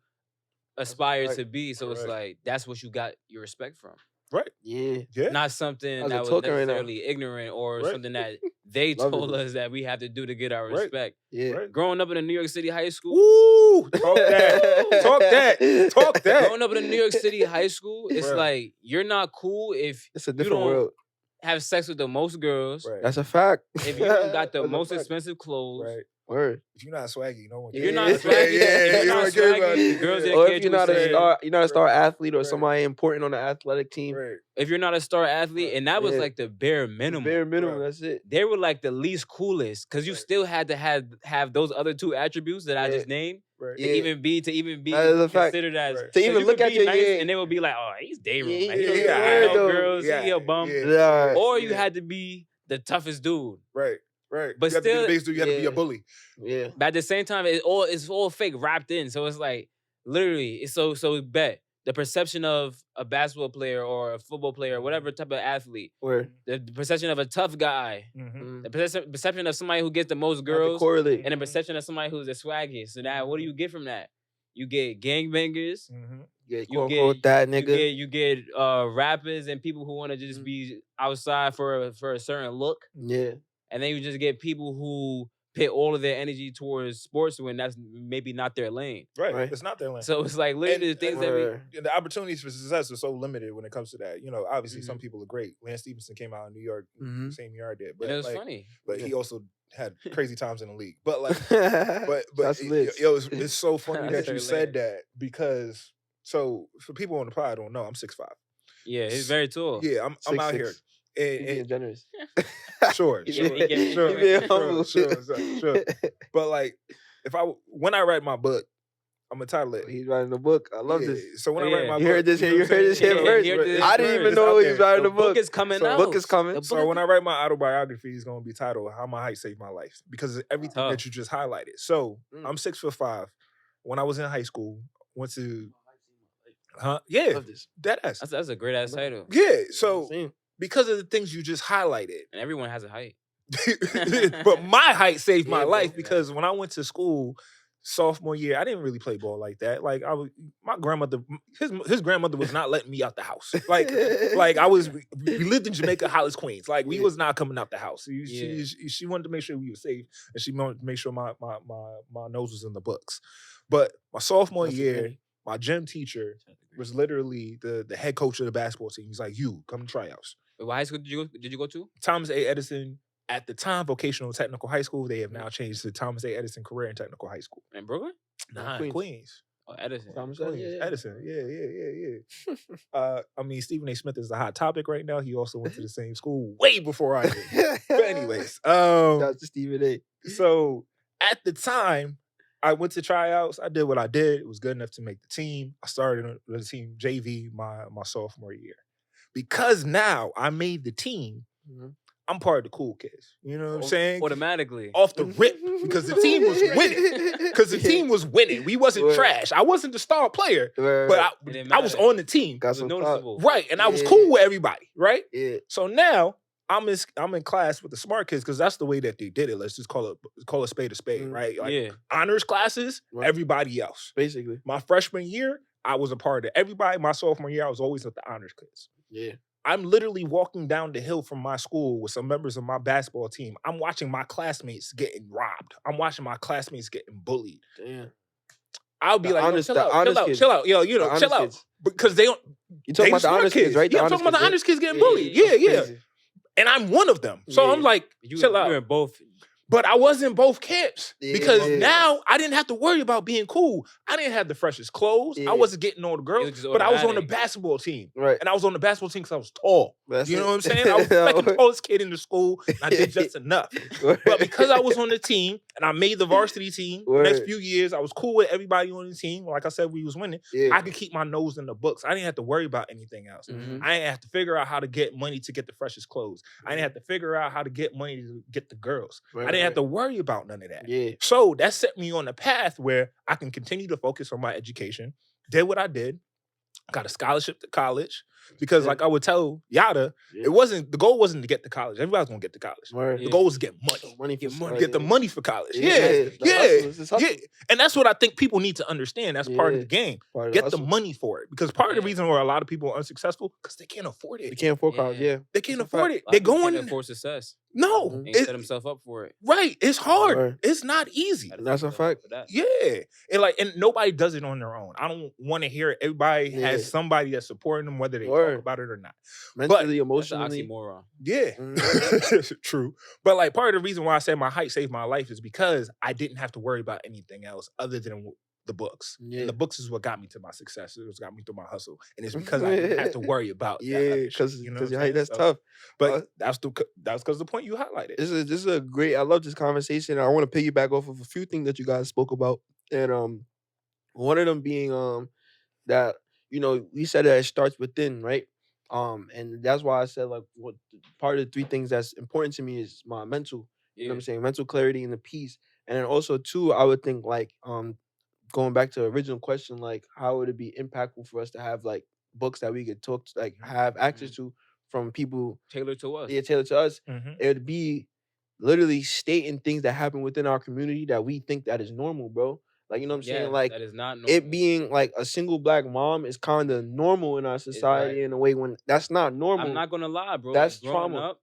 aspire to be. So it's like that's what you got your respect from. Right. Yeah. Not something that was necessarily ignorant or something that they told us that we have to do to get our respect. Yeah. Growing up in a New York City high school. Woo! Talk that. Talk that. Growing up in a New York City high school, it's like you're not cool if it's a different world. Have sex with the most girls. Right. That's a fact. If you don't got the most expensive clothes. Right. Word. If you're not swaggy, no one If cares. you're not swaggy, you don't care about it. girls didn't Or care if you're to not a say- star, you're not a star athlete or Right. somebody important on the athletic team. Right. If you're not a star athlete, and that was Yeah. like the bare minimum. Bare minimum, Right. that's it. They were like the least coolest because you Right. still had to have those other two attributes that I just named Right. to Yeah. even be That is a fact. considered as Right. To 'cause even you look could at be your- nice, yeah. and they would be like, oh, he's day room. Yeah, Like, he don't yeah, care about word, girls. though. He a bum. Yeah. Or you had to be the toughest dude. Right. Right. But you have to be still- the biggest dude. You have to be Yeah. a bully. Yeah. But at the same time, it's all fake wrapped in. So it's like literally, it's so bet the perception of a basketball player or a football player, whatever type of athlete, Word. the perception of a tough guy, Mm-hmm. the perception of somebody who gets the most Have to girls, correlate. and the perception of somebody who's the swaggiest. So now, what do you get from that? You get gangbangers. Mm-hmm. Yeah, You quote get- unquote that nigga. You get rappers and people who want to just be outside for a certain look, Yeah. and then you just get people who put all of their energy towards sports when that's maybe not their lane. Right. It's not their lane. So it's like literally the things that we. Word. And the opportunities for success are so limited when it comes to that. You know, obviously some Mhm. people are great. Lance Stevenson came out in New York Mhm. same year I did, but And it was like, funny. but he also had crazy times in the league. But like, but That's lit. it's so funny that you That's said hilarious. that because so for people on the pod don't know, I'm 6'5". Yeah, he's very tall. Yeah, I'm out here. 6'6". He's And, being generous. sure, He's sure, being- he sure, he's being sure, humble. sure. But like, when I write my book, I'm gonna title it. He's writing a book. I love Yeah, this. So when I Yeah. write my You book, heard this here. know You what I'm heard this saying? here Yeah, first. you heard this I didn't first. even It's know out he was there. writing The a book. book is coming So- out. Book is coming. The So book when I write my autobiography, it's gonna be titled "How My Height Saved My Life" because of everything Tough. that you just highlighted. So Mm. I'm 6'5". When I was in high school, went to yeah, Love this. that ass. that's a great ass title, Yeah. So See? because of the things you just highlighted, and everyone has a height. but my height saved my Yeah, bro. life because when I went to school sophomore year, I didn't really play ball like that. Like my grandmother, his grandmother was not letting me out the house. Like we lived in Jamaica, Hollis, Queens. Like we Yeah. was not coming out the house. Yeah. She wanted to make sure we were safe, and she wanted to make sure my nose was in the books. But my sophomore That's year, okay. my gym teacher was literally the head coach of the basketball team. He's like, "You come to tryouts." Wait, what high school did you go to? Thomas A. Edison, at the time, vocational technical high school. They have now changed to Thomas A. Edison Career and Technical High School. In Brooklyn? Nah, Queens. Queens. Oh, Edison. Thomas Queens. Edison, yeah. Edison. Yeah. I mean, Stephen A. Smith is a hot topic right now. He also went to the same school way before I did. But anyways, That's to Stephen A. so at the time, I went to tryouts. I did what I did. It was good enough to make the team. I started on the team JV my sophomore year. Because now I made the team, Mhm. I'm part of the cool kids. You know what I'm saying? Automatically. Off the rip, because the team was winning. Because the team was winning. We wasn't Word. trash. I wasn't the star player, Word. but It didn't I was matter. on the team. got It was some thought. noticeable. Right. And I was Yeah. cool with everybody, right? Yeah. So now I'm in class with the smart kids because that's the way that they did it. Let's just call a spade, Mhm. right? Like Yeah. honors classes, Right. everybody else. Basically. My freshman year, I was a part of everybody. My sophomore year, I was always at the honors kids. Yeah. I'm literally walking down the hill from my school with some members of my basketball team. I'm watching my classmates getting robbed. I'm watching my classmates getting bullied. Damn. I'll be The like, honors- chill the out, honors kids. chill out, yo, The honors chill out. kids. Because they don't. You talking they about the smart honors kids, right? Yeah, The I'm talking about the right? honors kids getting Yeah, bullied. that's Yeah. crazy. And I'm one of them. So Yeah. I'm like, You chill you out. were in both. But I was in both camps Yeah. because Yeah. now I didn't have to worry about being cool. I didn't have the freshest clothes. Yeah. I wasn't getting all the girls, was just but I was on the automatic. basketball team. Right. And I was on the basketball team because I was tall. That's You know it. what I'm saying? I was like the tallest kid in the school. And I did just enough. But because I was on the team and I made the varsity team, the next Word. few years, I was cool with everybody on the team. Like I said, we was winning. Yeah. I could keep my nose in the books. I didn't have to worry about anything else. Mhm. I didn't have to figure out how to get money to get the freshest clothes. I didn't have to figure out how to get money to get the girls. Right, I didn't have right. to worry about none of that. Yeah. So that set me on a path where I can continue to focus on my education. Did what I did. Got a scholarship to college because, Yeah. like I would tell Yada, Yeah. the goal wasn't to get to college. Everybody's gonna get to college. Word. The Yeah. goal was to get money. Money Get for money. oh, Get the yeah. money for college. Yeah, Yeah, the yeah, hustle. It's just yeah. hustle. And that's what I think people need to understand. That's part of the Yeah. game. Part of Get the hustle. money for it because part of the Yeah. reason why a lot of people are unsuccessful because they can't afford They it. can't afford college. Yeah. Yeah. They can't That's a afford fact. it. A lot They're of people going. can't afford success No, Mhm. and it- set himself up for it. right. It's hard. Word. It's not easy. Gotta That's set a yourself up fact. for that. Yeah, and nobody does it on their own. I don't want to hear it. Everybody Yeah. has somebody that's supporting them, whether they talk about it or not. Mentally, That's an emotionally. oxymoron. Yeah, true. But like part of the reason why I said my height saved my life is because I didn't have to worry about anything else other than the books. Yeah. And the books is what got me to my success. It was got me through my hustle, and it's because I didn't have to worry about because you know your height, that's tough. But that's because the point you highlighted. This is a great. I love this conversation. I want to piggyback off of a few things that you guys spoke about, and one of them being that we said that it starts within, right? And that's why I said like what part of the three things that's important to me is my mental. You know what I'm saying? Mental clarity and the peace. And then also too, I would think like going back to the original question, like how would it be impactful for us to have like books that we could talk to, like have access to from people tailored to us. Yeah, tailored to us. Mm-hmm. It would be literally stating things that happen within our community that we think that is normal, bro. Like, you know what I'm saying? Like, that is not normal. it being like a single black mom is kind of normal in our society in a way when that's not normal. I'm not gonna lie, bro. That's like, growing trauma. Up,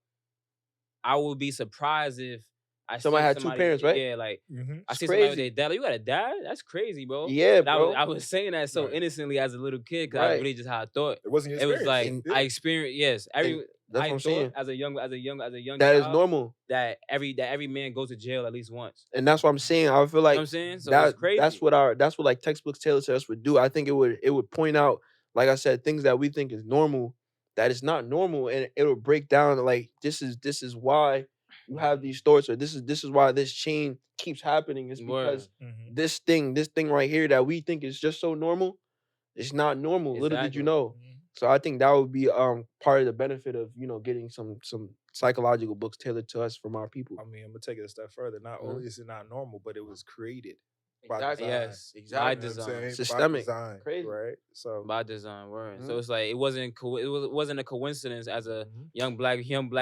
I would be surprised if somebody had two parents, right? Yeah, like I It's see crazy. somebody with their dad. Like, you got a dad? That's crazy, bro. Yeah, but bro. I was saying that so innocently as a little kid because I really just how I thought. It wasn't your It was like experience. I experienced. Yes, that's what I'm saying. As a young that child, is normal. That every man goes to jail at least once. And that's what I'm saying. I feel like you know what I'm saying? So it's crazy. That's what like textbooks tailored to us would do. I think it would point out, like I said, things that we think is normal that is not normal, and it will break down like this is why you have these thoughts, or this is why this chain keeps happening. It's because this thing right here that we think is just so normal, it's not normal. Little did you know. So I think that would be part of the benefit of getting some psychological books tailored to us from our people. I mean, I'm gonna take it a step further. Not only is it not normal, but it was created by Exactly. design. Yes, exactly. by design, systemic, by design, crazy, right? So by design, word. So it's like it wasn't a coincidence. As a young black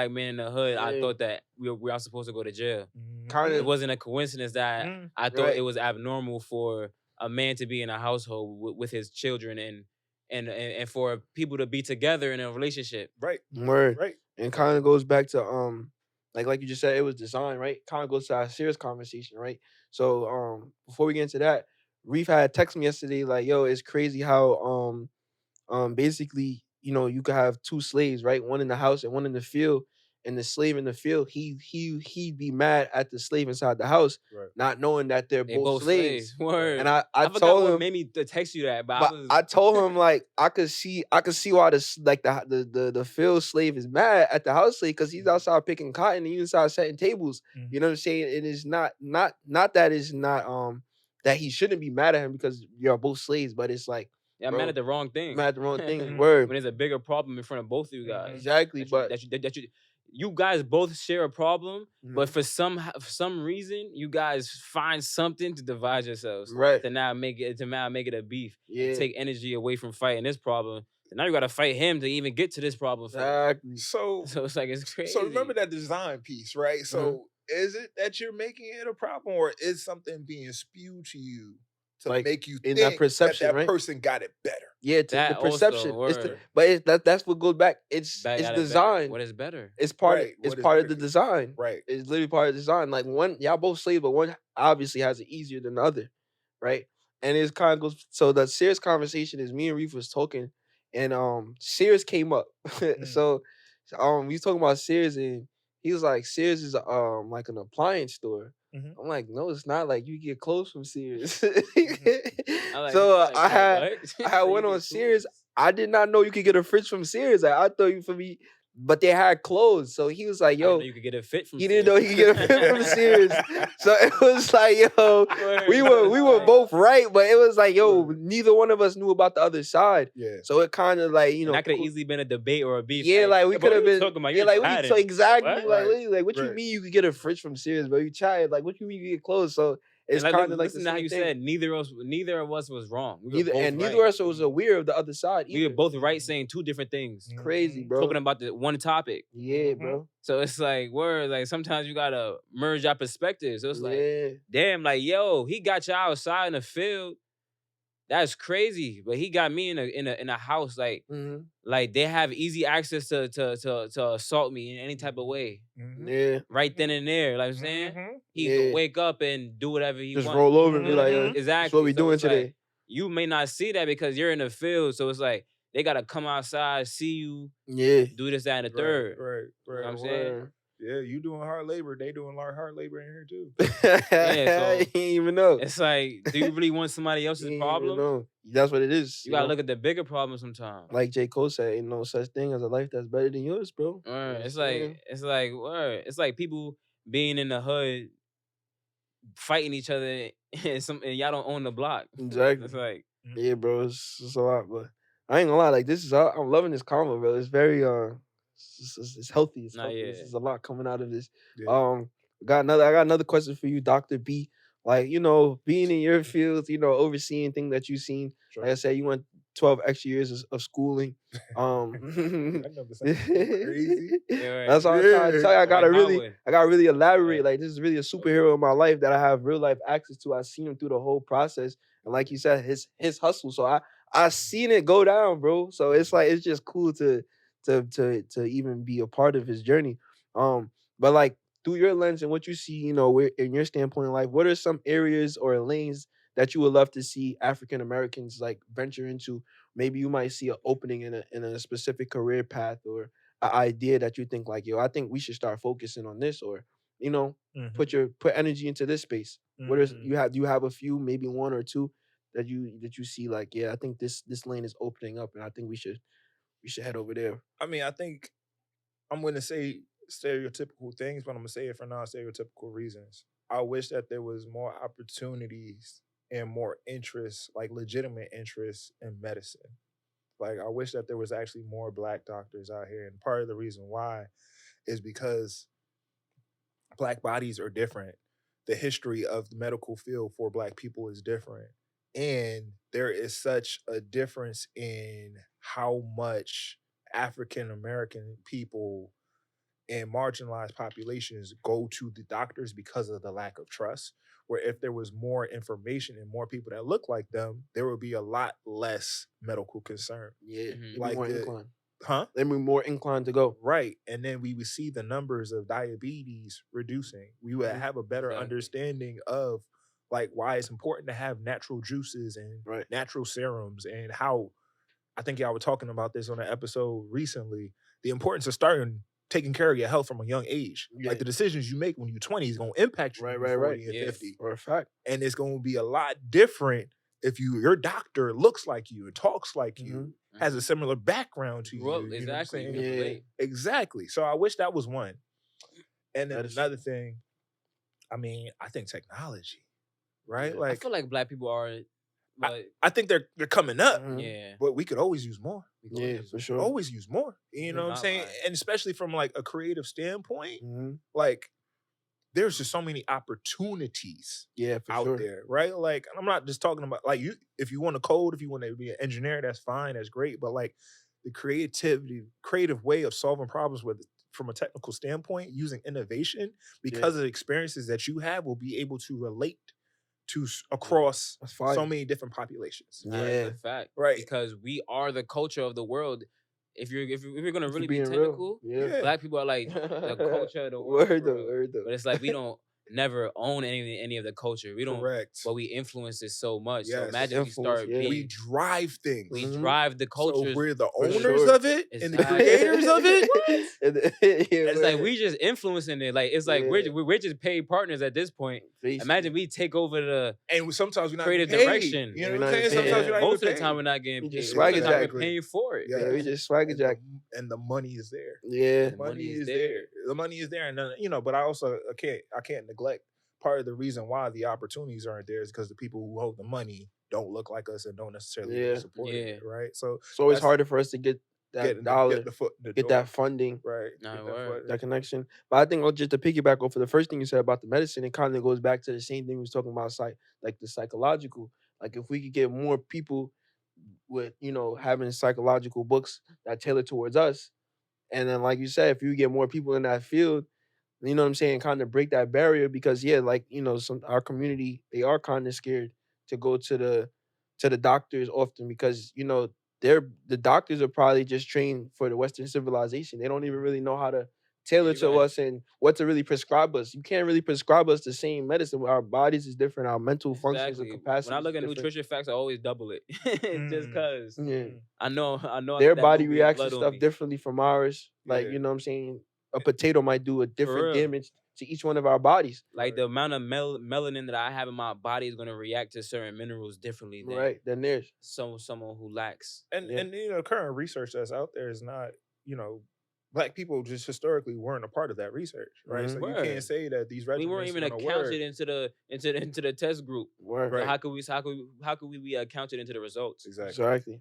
man in the hood, I thought that we were supposed to go to jail. Kind of, it wasn't a coincidence that I thought it was abnormal for a man to be in a household with his children and for people to be together in a relationship. Right. Word. Right. And kind of goes back to like you just said, it was designed, right? Kind of goes to our serious conversation, right? So before we get into that, Reef had texted me yesterday, like, yo, it's crazy how basically, you could have two slaves, right? One in the house and one in the field. And the slave in the field, he'd be mad at the slave inside the house, not knowing that they're both slaves. Word. And I forgot told what him, made me text you that, but I told him like I could see why the field slave is mad at the house slave, because he's outside picking cotton and he's inside setting tables. You know what I'm saying? It is not that it's not that he shouldn't be mad at him because you're both slaves, but it's like, I'm mad at the wrong thing. Mad at the wrong thing. Word. When there's a bigger problem in front of both of you guys. Exactly. You guys both share a problem, but for some reason, you guys find something to divide yourselves. Right. To now make it a beef. Yeah. Take energy away from fighting this problem. And now you gotta fight him to even get to this problem. Exactly. So it's like it's crazy. So remember that design piece, right? So is it that you're making it a problem, or is something being spewed to you to like make you think that perception, that person got it better? Yeah, the perception. That's what goes back. It's design. What is better? It's part of the design. Right. It's literally part of the design. Like one, y'all both slaves, but one obviously has it easier than the other. Right. And it's kind of goes, so the serious conversation is me and Reef was talking, and Sears came up. So we was talking about Sears, and he was like, Sears is like an appliance store. I'm like, no, it's not. Like, you get clothes from Sears. So I had went on Sears. I did not know you could get a fridge from Sears. Like, I thought you for me, but they had clothes. So he was like, yo, you could get a fit from Sears. He didn't know he could get a fit from Sears. So it was like, yo, we were both right, but it was like, yo, neither one of us knew about the other side. Yeah. So it kind of like, that could have easily been a debate or a beef. Yeah, like we could have been. Yeah, like we exactly. What? What you mean you could get a fridge from Sears, bro? You chatted. Like, what you mean you get clothes? So it's kind of like listen to how you said neither of us was wrong. Neither of us was aware of the other side. We were both right, saying two different things. Crazy, bro. Talking about the one topic. Yeah, bro. So it's like like sometimes you gotta merge our perspectives. So it's like, damn, like, yo, he got you outside in the field. That's crazy, but he got me in a house like they have easy access to assault me in any type of way. Yeah, right then and there. Like I'm saying, he can wake up and do whatever he wants. Just roll over and be like, exactly. That's what we doing today. Like, you may not see that because you're in the field, so it's like they gotta come outside, see you, Yeah. do this, that, and the third. Right. You know what I'm saying? Yeah, you doing hard labor. They doing hard labor in here too. Yeah, so You ain't even know. it's like, do you really want somebody You else's ain't even problem? know. That's what it is. You gotta know? look at the bigger problem sometimes. Like J. Cole said, ain't no such thing as a life that's better than yours, bro. You know what I'm It's saying? like it's like people being in the hood fighting each other and y'all don't own the block. Exactly. It's like, Yeah, bro, it's a lot, but I ain't gonna lie. Like this is, I'm loving this convo, bro. It's very, it's healthy. It's Nah, healthy. yeah. There's a lot coming out of this. Yeah. I got another question for you, Dr. B. Like, you know, being in your field, you know, overseeing things that you've seen. Sure. Like I said, you went 12 extra years of schooling. That number sounds so crazy. That's all I'm trying to tell you. I gotta really elaborate. Right. Like, this is really a superhero in my life that I have real life access to. I've seen him through the whole process. And like you said, his hustle. So I seen it go down, bro. So it's like it's just cool to even be a part of his journey. But like through your lens and what you see, you know, in your standpoint in life, what are some areas or lanes that you would love to see African Americans like venture into? Maybe you might see an opening in a specific career path or an idea that you think like, yo, I think we should start focusing on this, or you know, put energy into this space. What is do you have a few, maybe one or two that you see like, yeah, I think this lane is opening up and I think we should head over there. I mean, I think I'm going to say stereotypical things, but I'm going to say it for non-stereotypical reasons. I wish that there was more opportunities and more interest, like legitimate interest in medicine. Like, I wish that there was actually more Black doctors out here. And part of the reason why is because Black bodies are different. The history of the medical field for Black people is different. And there is such a difference in how much African American people and marginalized populations go to the doctors because of the lack of trust. Where if there was more information and more people that look like them, there would be a lot less medical concern. Yeah, Like more inclined. Huh? They'd be more inclined to go. Right. And then we would see the numbers of diabetes reducing. We would have a better understanding of like why it's important to have natural juices and natural serums, and how I think y'all were talking about this on an episode recently, the importance of starting taking care of your health from a young age. Like the decisions you make when you're 20 is going to impact you when you're 40 and 50. For a fact. And it's going to be a lot different if your doctor looks like you and talks like you, has a similar background to you. Exactly. You know what I'm saying? Exactly. So I wish that was one. And then another thing, I mean, I think technology, right? Like I feel like Black people are, but I think they're coming up. Yeah. But we could always use more. For sure. Always use more. You know what I'm saying? And especially from like a creative standpoint, like there's just so many opportunities out there, right? Like I'm not just talking about like you, if you want to code, if you want to be an engineer, that's fine, that's great. But like the creative way of solving problems from a technical standpoint, using innovation, because of the experiences that you have, will be able to relate to across so many different populations. That's a fact, right? Because we are the culture of the world. If you're gonna really be technical, Black people are like the culture of the world. But it's like we don't never own any of the culture. We don't, but we influence it so much. So imagine we start being, we drive things. We drive the culture. So we're the owners of it and the creators of it. It's like we just influencing it. Like it's like we're just paid partners at this point. Imagine we take over the and sometimes we're not creative paid. direction. You know what I'm saying? Sometimes we're not most of the paid. time we're not getting paid. Just swagger jack. We're paying for it. Yeah, we just swagger jack. And the money is there. Yeah, the money is there. The money is there, and you know. But I also can't neglect part of the reason why the opportunities aren't there is because the people who hold the money don't look like us and don't necessarily support it, right? So it's always harder for us to get that dollar, get that funding, right? That connection. But I think just to piggyback off of the first thing you said about the medicine, it kind of goes back to the same thing we was talking about, like the psychological. Like if we could get more people with, you know, having psychological books that tailor towards us, and then like you said, if you get more people in that field, you know what I'm saying, kind of break that barrier, because like, you know, our community, they are kind of scared to go to the doctors often, because, you know, the doctors are probably just trained for the Western civilization. They don't even really know how to tailor to us and what to really prescribe us. You can't really prescribe us the same medicine. Our bodies is different. Our mental functions and capacities. When I look at different. nutrition facts, I always double it, just cause. Yeah. I know. Their That body movie, reacts to Blood on stuff Me. differently from ours. Like you know what I'm saying. A potato might do a different damage to each one of our bodies. Like the amount of melanin that I have in my body is gonna react to certain minerals differently than theirs. Someone who lacks. And you know, current research that's out there is not, you know, Black people just historically weren't a part of that research, right? So you can't say that these regimens we weren't even accounted into the test group. Word. So how could we be accounted into the results? Exactly.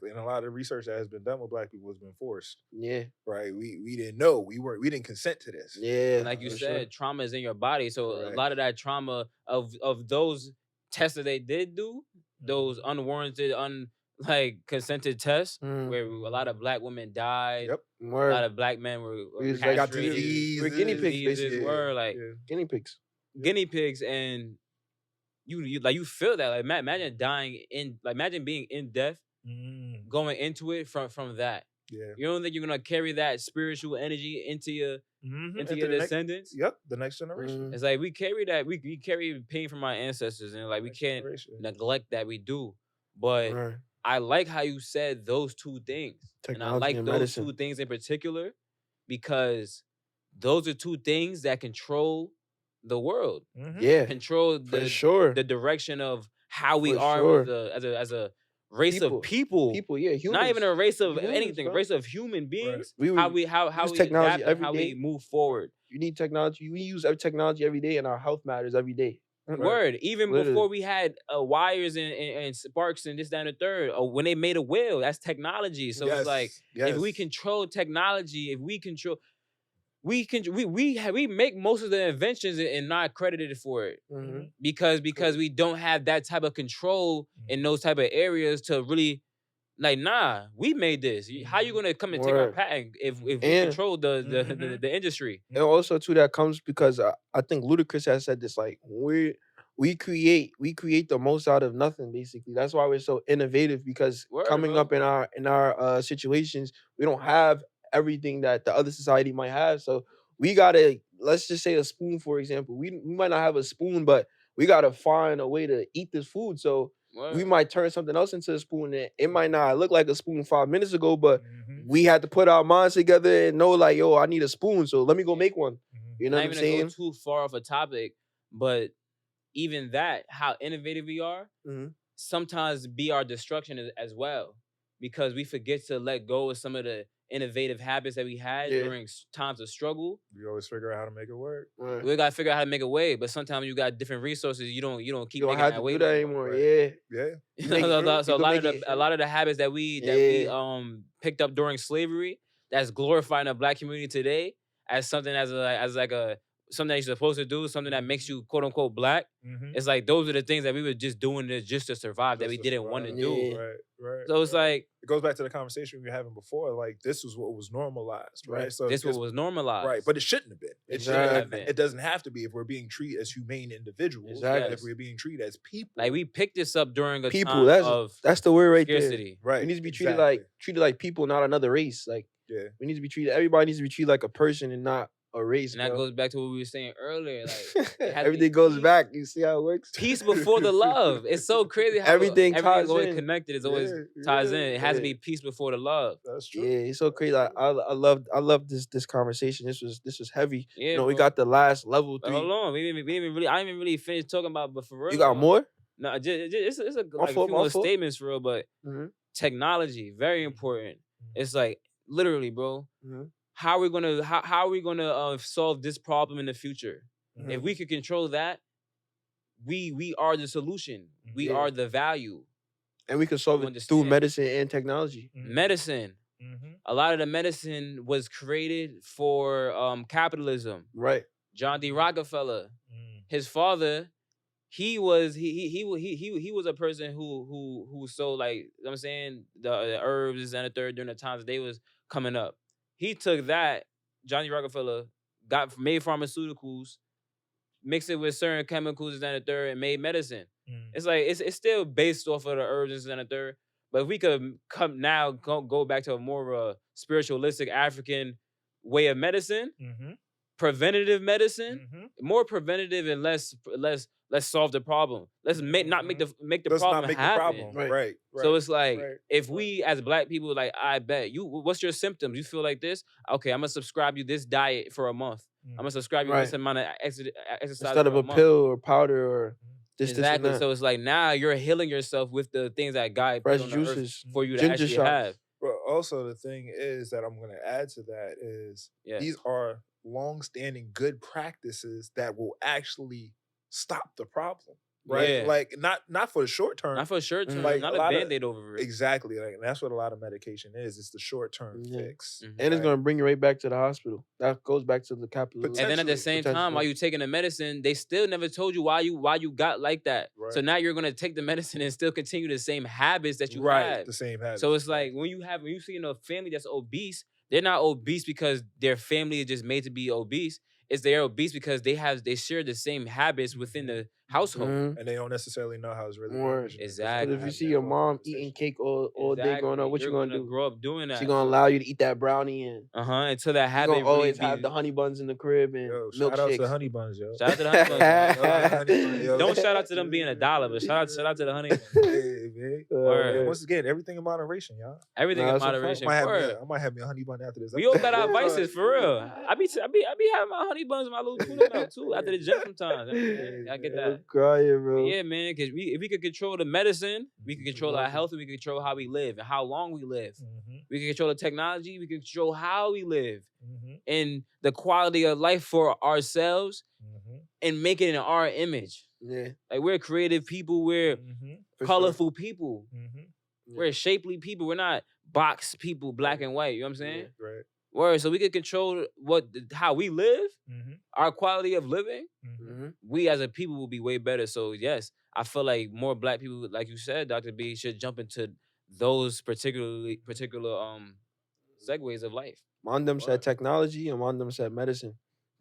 And a lot of the research that has been done with Black people has been forced. Yeah. Right. We didn't know. We didn't consent to this. Yeah. And like you said, trauma is in your body. So a lot of that trauma of those tests that they did do, those unwarranted, consented tests, where a lot of Black women died. Yep. A lot of Black men were got diseases. We're guinea pigs, basically. Guinea pigs. Guinea pigs, and you feel that. Like imagine dying imagine being in death, going into it from that. Yeah. You don't think you're gonna carry that spiritual energy into your your descendants? The next generation. It's like we carry that. We carry pain from our ancestors, and like we can't neglect that. We do, but I like how you said those two things, and I like those medicine. two things in particular because those are two things that control the world. Yeah, control the direction of how we are as a race of people. Yeah, humans. Not even a race of anything. A race of human beings. How we technology adapt, how we move forward. You need technology. We use technology every day, and our health matters every day. Word. Even before we had wires and sparks and this, that, and the third, when they made a wheel, that's technology. So it's like if we control technology, if we control, we make most of the inventions and not credited for it because we don't have that type of control in those type of areas to really we made this. How you gonna come and take our patent if we control the industry? And also too, that comes because I think Ludacris has said this, like we create the most out of nothing, basically. That's why we're so innovative, because coming up in our situations, we don't have everything that the other society might have. So we gotta, let's just say a spoon, for example. We might not have a spoon, but we gotta find a way to eat this food. So we might turn something else into a spoon. And it might not look like a spoon 5 minutes ago, but we had to put our minds together and know, like, yo, I need a spoon, so let me go make one. You know what I'm saying? Not even go too far off a topic, but even that, how innovative we are, sometimes be our destruction as well, because we forget to let go of some of the innovative habits that we had during times of struggle. We always figure out how to make it work. We gotta figure out how to make a way, but sometimes you got different resources. You don't keep making have that to way do that anymore. So a lot of the habits that we picked up during slavery, that's glorifying the Black community today as something something that you're supposed to do, something that makes you quote unquote Black. It's like those are the things that we were just doing just to survive, that we didn't want to do. Right. So it's like it goes back to the conversation we were having before. Like, this was what was normalized, right? So this was normalized, right? But it shouldn't have been. It shouldn't have been. It doesn't have to be if we're being treated as humane individuals. If we're being treated as people. Like, we picked this up during a time of that's the word right scarcity. There. Right. We need to be treated like people, not another race. Like, we need to be treated. Everybody needs to be treated like a person and not a race. And that goes back to what we were saying earlier. Like, everything goes back. You see how it works? Peace before the love. It's so crazy how everything's always connected. It's always ties in. It has to be peace before the love. That's true. Yeah, it's so crazy. Like, I love this conversation. This was heavy. Yeah, you know, we got the last level 3. Hold on, I didn't even really finish talking about. But for real, you got more? No, it's a few more statements for real. But technology, very important. It's like, literally, bro. How are we gonna solve this problem in the future? If we could control that, we are the solution. We are the value, and we can solve it through medicine and technology. Medicine. A lot of the medicine was created for capitalism. Right. John D. Rockefeller, his father, he was a person who sold, like, you know what I'm saying, the herbs and the third during the times that they was coming up. He took that, Johnny Rockefeller, made pharmaceuticals, mixed it with certain chemicals and the third, and made medicine. It's like it's still based off of the herbs and the third, but if we could go back to a more spiritualistic African way of medicine, preventative medicine, more preventative and less solve the problem. Let's not make the Let's problem not make happen. the problem. Right. So it's like if we as Black people, like, I bet you, what's your symptoms? You feel like this? Okay, I'm gonna subscribe you this diet for a month. I'm gonna subscribe you this amount of exercise instead of for a month. pill or powder or Exactly. This, So it's like now you're healing yourself with the things that God put fresh on the earth juices, for you to ginger actually shots. have. But also the thing is that I'm going to add to that is these are long-standing good practices that will actually stop the problem. Right, Yeah. like not for the short term, Not for short term, like not a Band-Aid over it. Exactly, like that's what a lot of medication is. It's the short term fix, and it's gonna bring you right back to the hospital. That goes back to the capitalism. And then at the same time, while you taking the medicine, they still never told you why you got like that. Right. So now you're gonna take the medicine and still continue the same habits that you had. The same habits. So it's like when you see a family that's obese, they're not obese because their family is just made to be obese. It's they're obese because they share the same habits within the household, and they don't necessarily know how it's really working. Exactly. But if you see your mom eating cake all day growing up, what you gonna do? Grow up doing that. She gonna allow you to eat that brownie and until that habit. You gonna always have the honey buns in the crib and milkshakes. Shout out to the honey buns, yo. Shout out to the honey buns. Don't shout out to them being $1, but shout out to the honey buns. Hey, man. Once again, everything in moderation, y'all. Everything in moderation. I might have me a honey bun after this. We all got our vices for real. I be having my honey buns and my little tuna milk too after the gym sometimes. I get that. I'm crying, bro. Yeah, man, because if we could control the medicine, we can control our health, and we can control how we live and how long we live. We can control the technology, we can control how we live and the quality of life for ourselves and make it in our image. Yeah. Like we're creative people, we're colorful people. We're shapely people. We're not box people, black and white. You know what I'm saying? Right. Word. So we can control how we live, our quality of living. We as a people will be way better. So yes, I feel like more Black people, like you said, Dr. B, should jump into those particular segues of life. Mondem said technology and Mondem said medicine.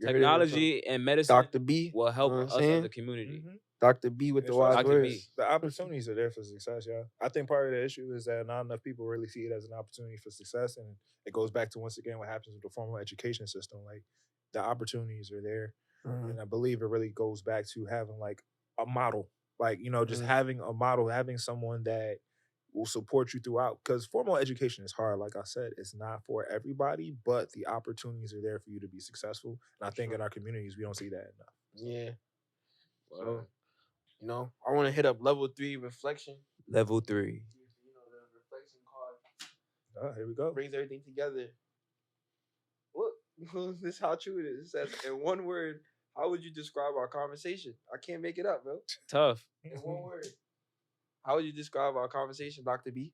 Technology and medicine, Dr. B will help us as a community. Dr. B with the wise words. The opportunities are there for success, y'all. I think part of the issue is that not enough people really see it as an opportunity for success, and it goes back to once again what happens with the formal education system. Like the opportunities are there, and I believe it really goes back to having like a model, like just having a model, having someone that will support you throughout. Because formal education is hard, like I said, it's not for everybody, but the opportunities are there for you to be successful. And I think in our communities we don't see that enough. Yeah. So, I want to hit up level 3 reflection. Level 3. The reflection card. Here we go. Brings everything together. Look, this is how true it is. It says, in one word, how would you describe our conversation? I can't make it up, bro. Tough. In one word. How would you describe our conversation, Dr. B?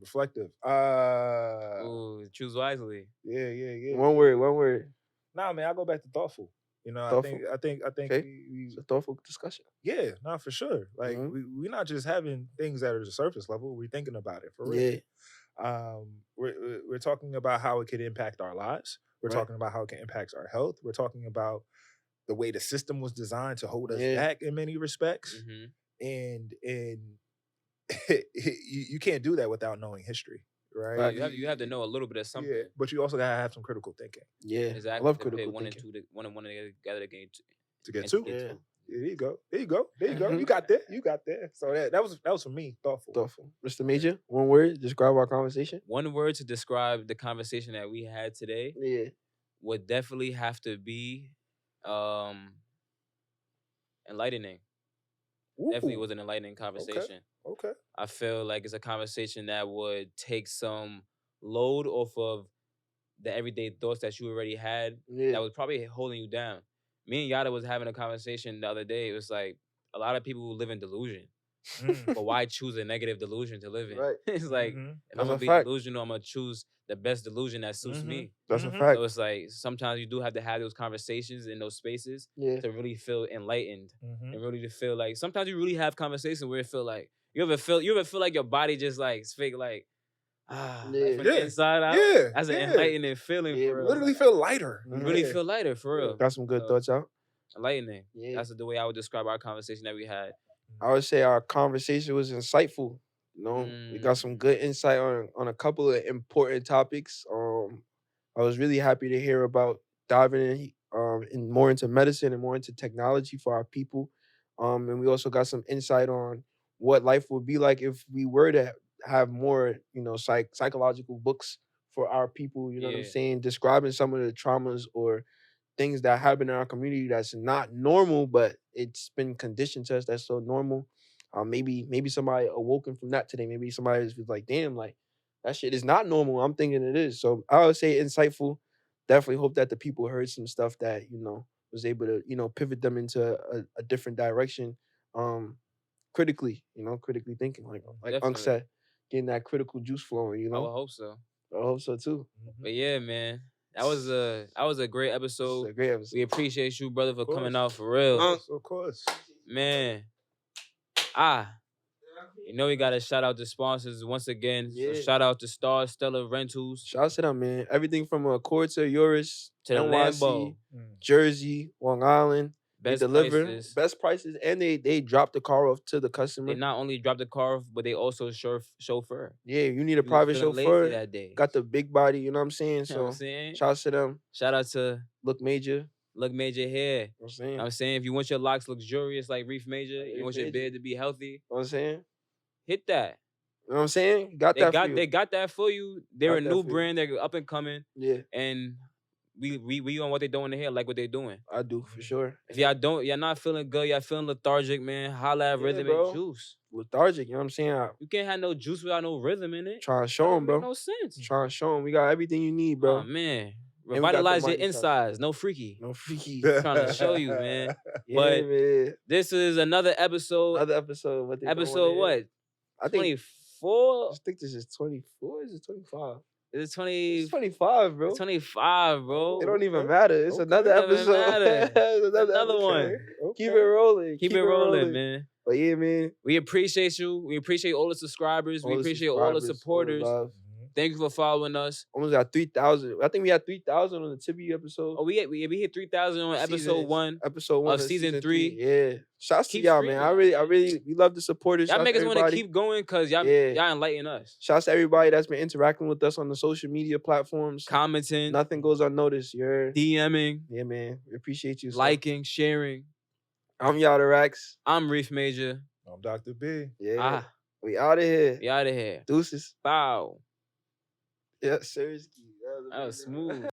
Reflective. Ooh, choose wisely. Yeah. One word. Nah, man, I go back to thoughtful. Thoughtful. I think okay. It's a thoughtful discussion. Yeah, for sure. Like we're not just having things that are the surface level. We're thinking about it for real. Yeah. We're talking about how it could impact our lives. We're talking about how it can impact our health. We're talking about the way the system was designed to hold us back in many respects. And you can't do that without knowing history, right? You have to know a little bit of something. Yeah, but you also gotta have some critical thinking. Yeah, exactly. I love critical one thinking. One and one together to get two. Yeah. There you go. You got that. So that was for me. Thoughtful. Mr. Major, one word describe our conversation. One word to describe the conversation that we had today. Yeah, would definitely have to be enlightening. Ooh. Definitely was an enlightening conversation. Okay. I feel like it's a conversation that would take some load off of the everyday thoughts that you already had that was probably holding you down. Me and Yada was having a conversation the other day. It was like a lot of people live in delusion. But why choose a negative delusion to live in? Right. It's like, if I'm going to be delusional, I'm going to choose the best delusion that suits me. That's a fact. So it's like, sometimes you do have to have those conversations in those spaces to really feel enlightened and really to feel like, sometimes you really have conversations where it feel like, you ever feel like your body just like, fake like, from the inside out? That's an enlightening feeling for real. Literally feel lighter. You really feel lighter for real. Got some good thoughts out. Enlightening. Yeah. That's the way I would describe our conversation that we had. I would say our conversation was insightful. We got some good insight on a couple of important topics. I I was really happy to hear about diving in more into medicine and more into technology for our people. And we also got some insight on what life would be like if we were to have more, psychological books for our people. You know what I'm Yeah, saying? Describing some of the traumas or things that happen in our community that's not normal, but it's been conditioned to us that's so normal. Maybe somebody awoken from that today. Maybe somebody was like, damn, like that shit is not normal. I'm thinking it is. So I would say insightful. Definitely hope that the people heard some stuff that, was able to, pivot them into a different direction. Critically thinking, like Unc definitely. said, getting that critical juice flowing, I would hope so. I hope so too. But yeah, man, that was a great This is episode. a great episode. We appreciate you, brother, for coming out for Of real. course. Man, we got to shout out the sponsors once again. So Yeah. shout out to Star Stellar Rentals, Shout out to them, man. Everything from a Corta, Yoris, to the NYC, Lambo, Jersey, Long Island. They best deliver prices. best prices, and they drop the car off to the They customer. not only drop the car off, but they also chauffeur. Yeah, you need a You private feeling lazy chauffeur. that day. Got the big body, you know what I'm saying? You know what I'm So saying? shout out to them. Shout out to Look Major. Look Major Hair. You know what I'm saying? I'm saying if you want your locks luxurious like Reef Major, Like you want your Reef Major. beard to be healthy, You know what I'm saying? hit that. You know what I'm saying? Got They that got for you. they got that for you. They're Got a that new for you. brand. They're up and coming, Yeah, and we on what they doing here, like what they doing. I do for sure. If y'all not feeling good, y'all feeling lethargic, man, holla at Yeah, Rhythm bro. and Juice. Lethargic, you know what I'm saying? You can't have no juice without no rhythm in it. Trying to show That them, don't bro. make no sense. Trying to show them we got everything you need, bro. Oh man, And we got the revitalize your mighty touch. insides. No freaky. No freaky. Trying to show you, man. Yeah, But man. this is another episode. Another episode. What they don't Episode wanna what? hear. I think 24? I think this is 24. Is it 25? Is it 20? It's 25, bro. It's 25, bro. It don't even matter. It's Okay. another It don't even episode. matter. It's Another episode. one. Keep it rolling. Keep it rolling, man. But yeah, man. We appreciate you. We appreciate all the subscribers. We All the appreciate all the subscribers, all the supporters. love. Thank you for following us. Almost got 3,000. I think we had 3,000 on the Tibby episode. Oh, we hit 3,000 on episode 1. Episode 1 of season 3. Yeah. Shouts to Keep y'all, man. I streaming. really, we love the supporters. Y'all Shouts make to us want to everybody. keep going because y'all enlighten us. Shouts to everybody that's been interacting with us on the social media platforms. Commenting, Nothing goes unnoticed. You heard? DMing, Yeah, man. We appreciate you. liking, sharing. I'm Yada Rax. I'm Reef Major. I'm Dr. B. Yeah. We out of here. We out of here. Deuces. Bow. Yeah, seriously. That was smooth.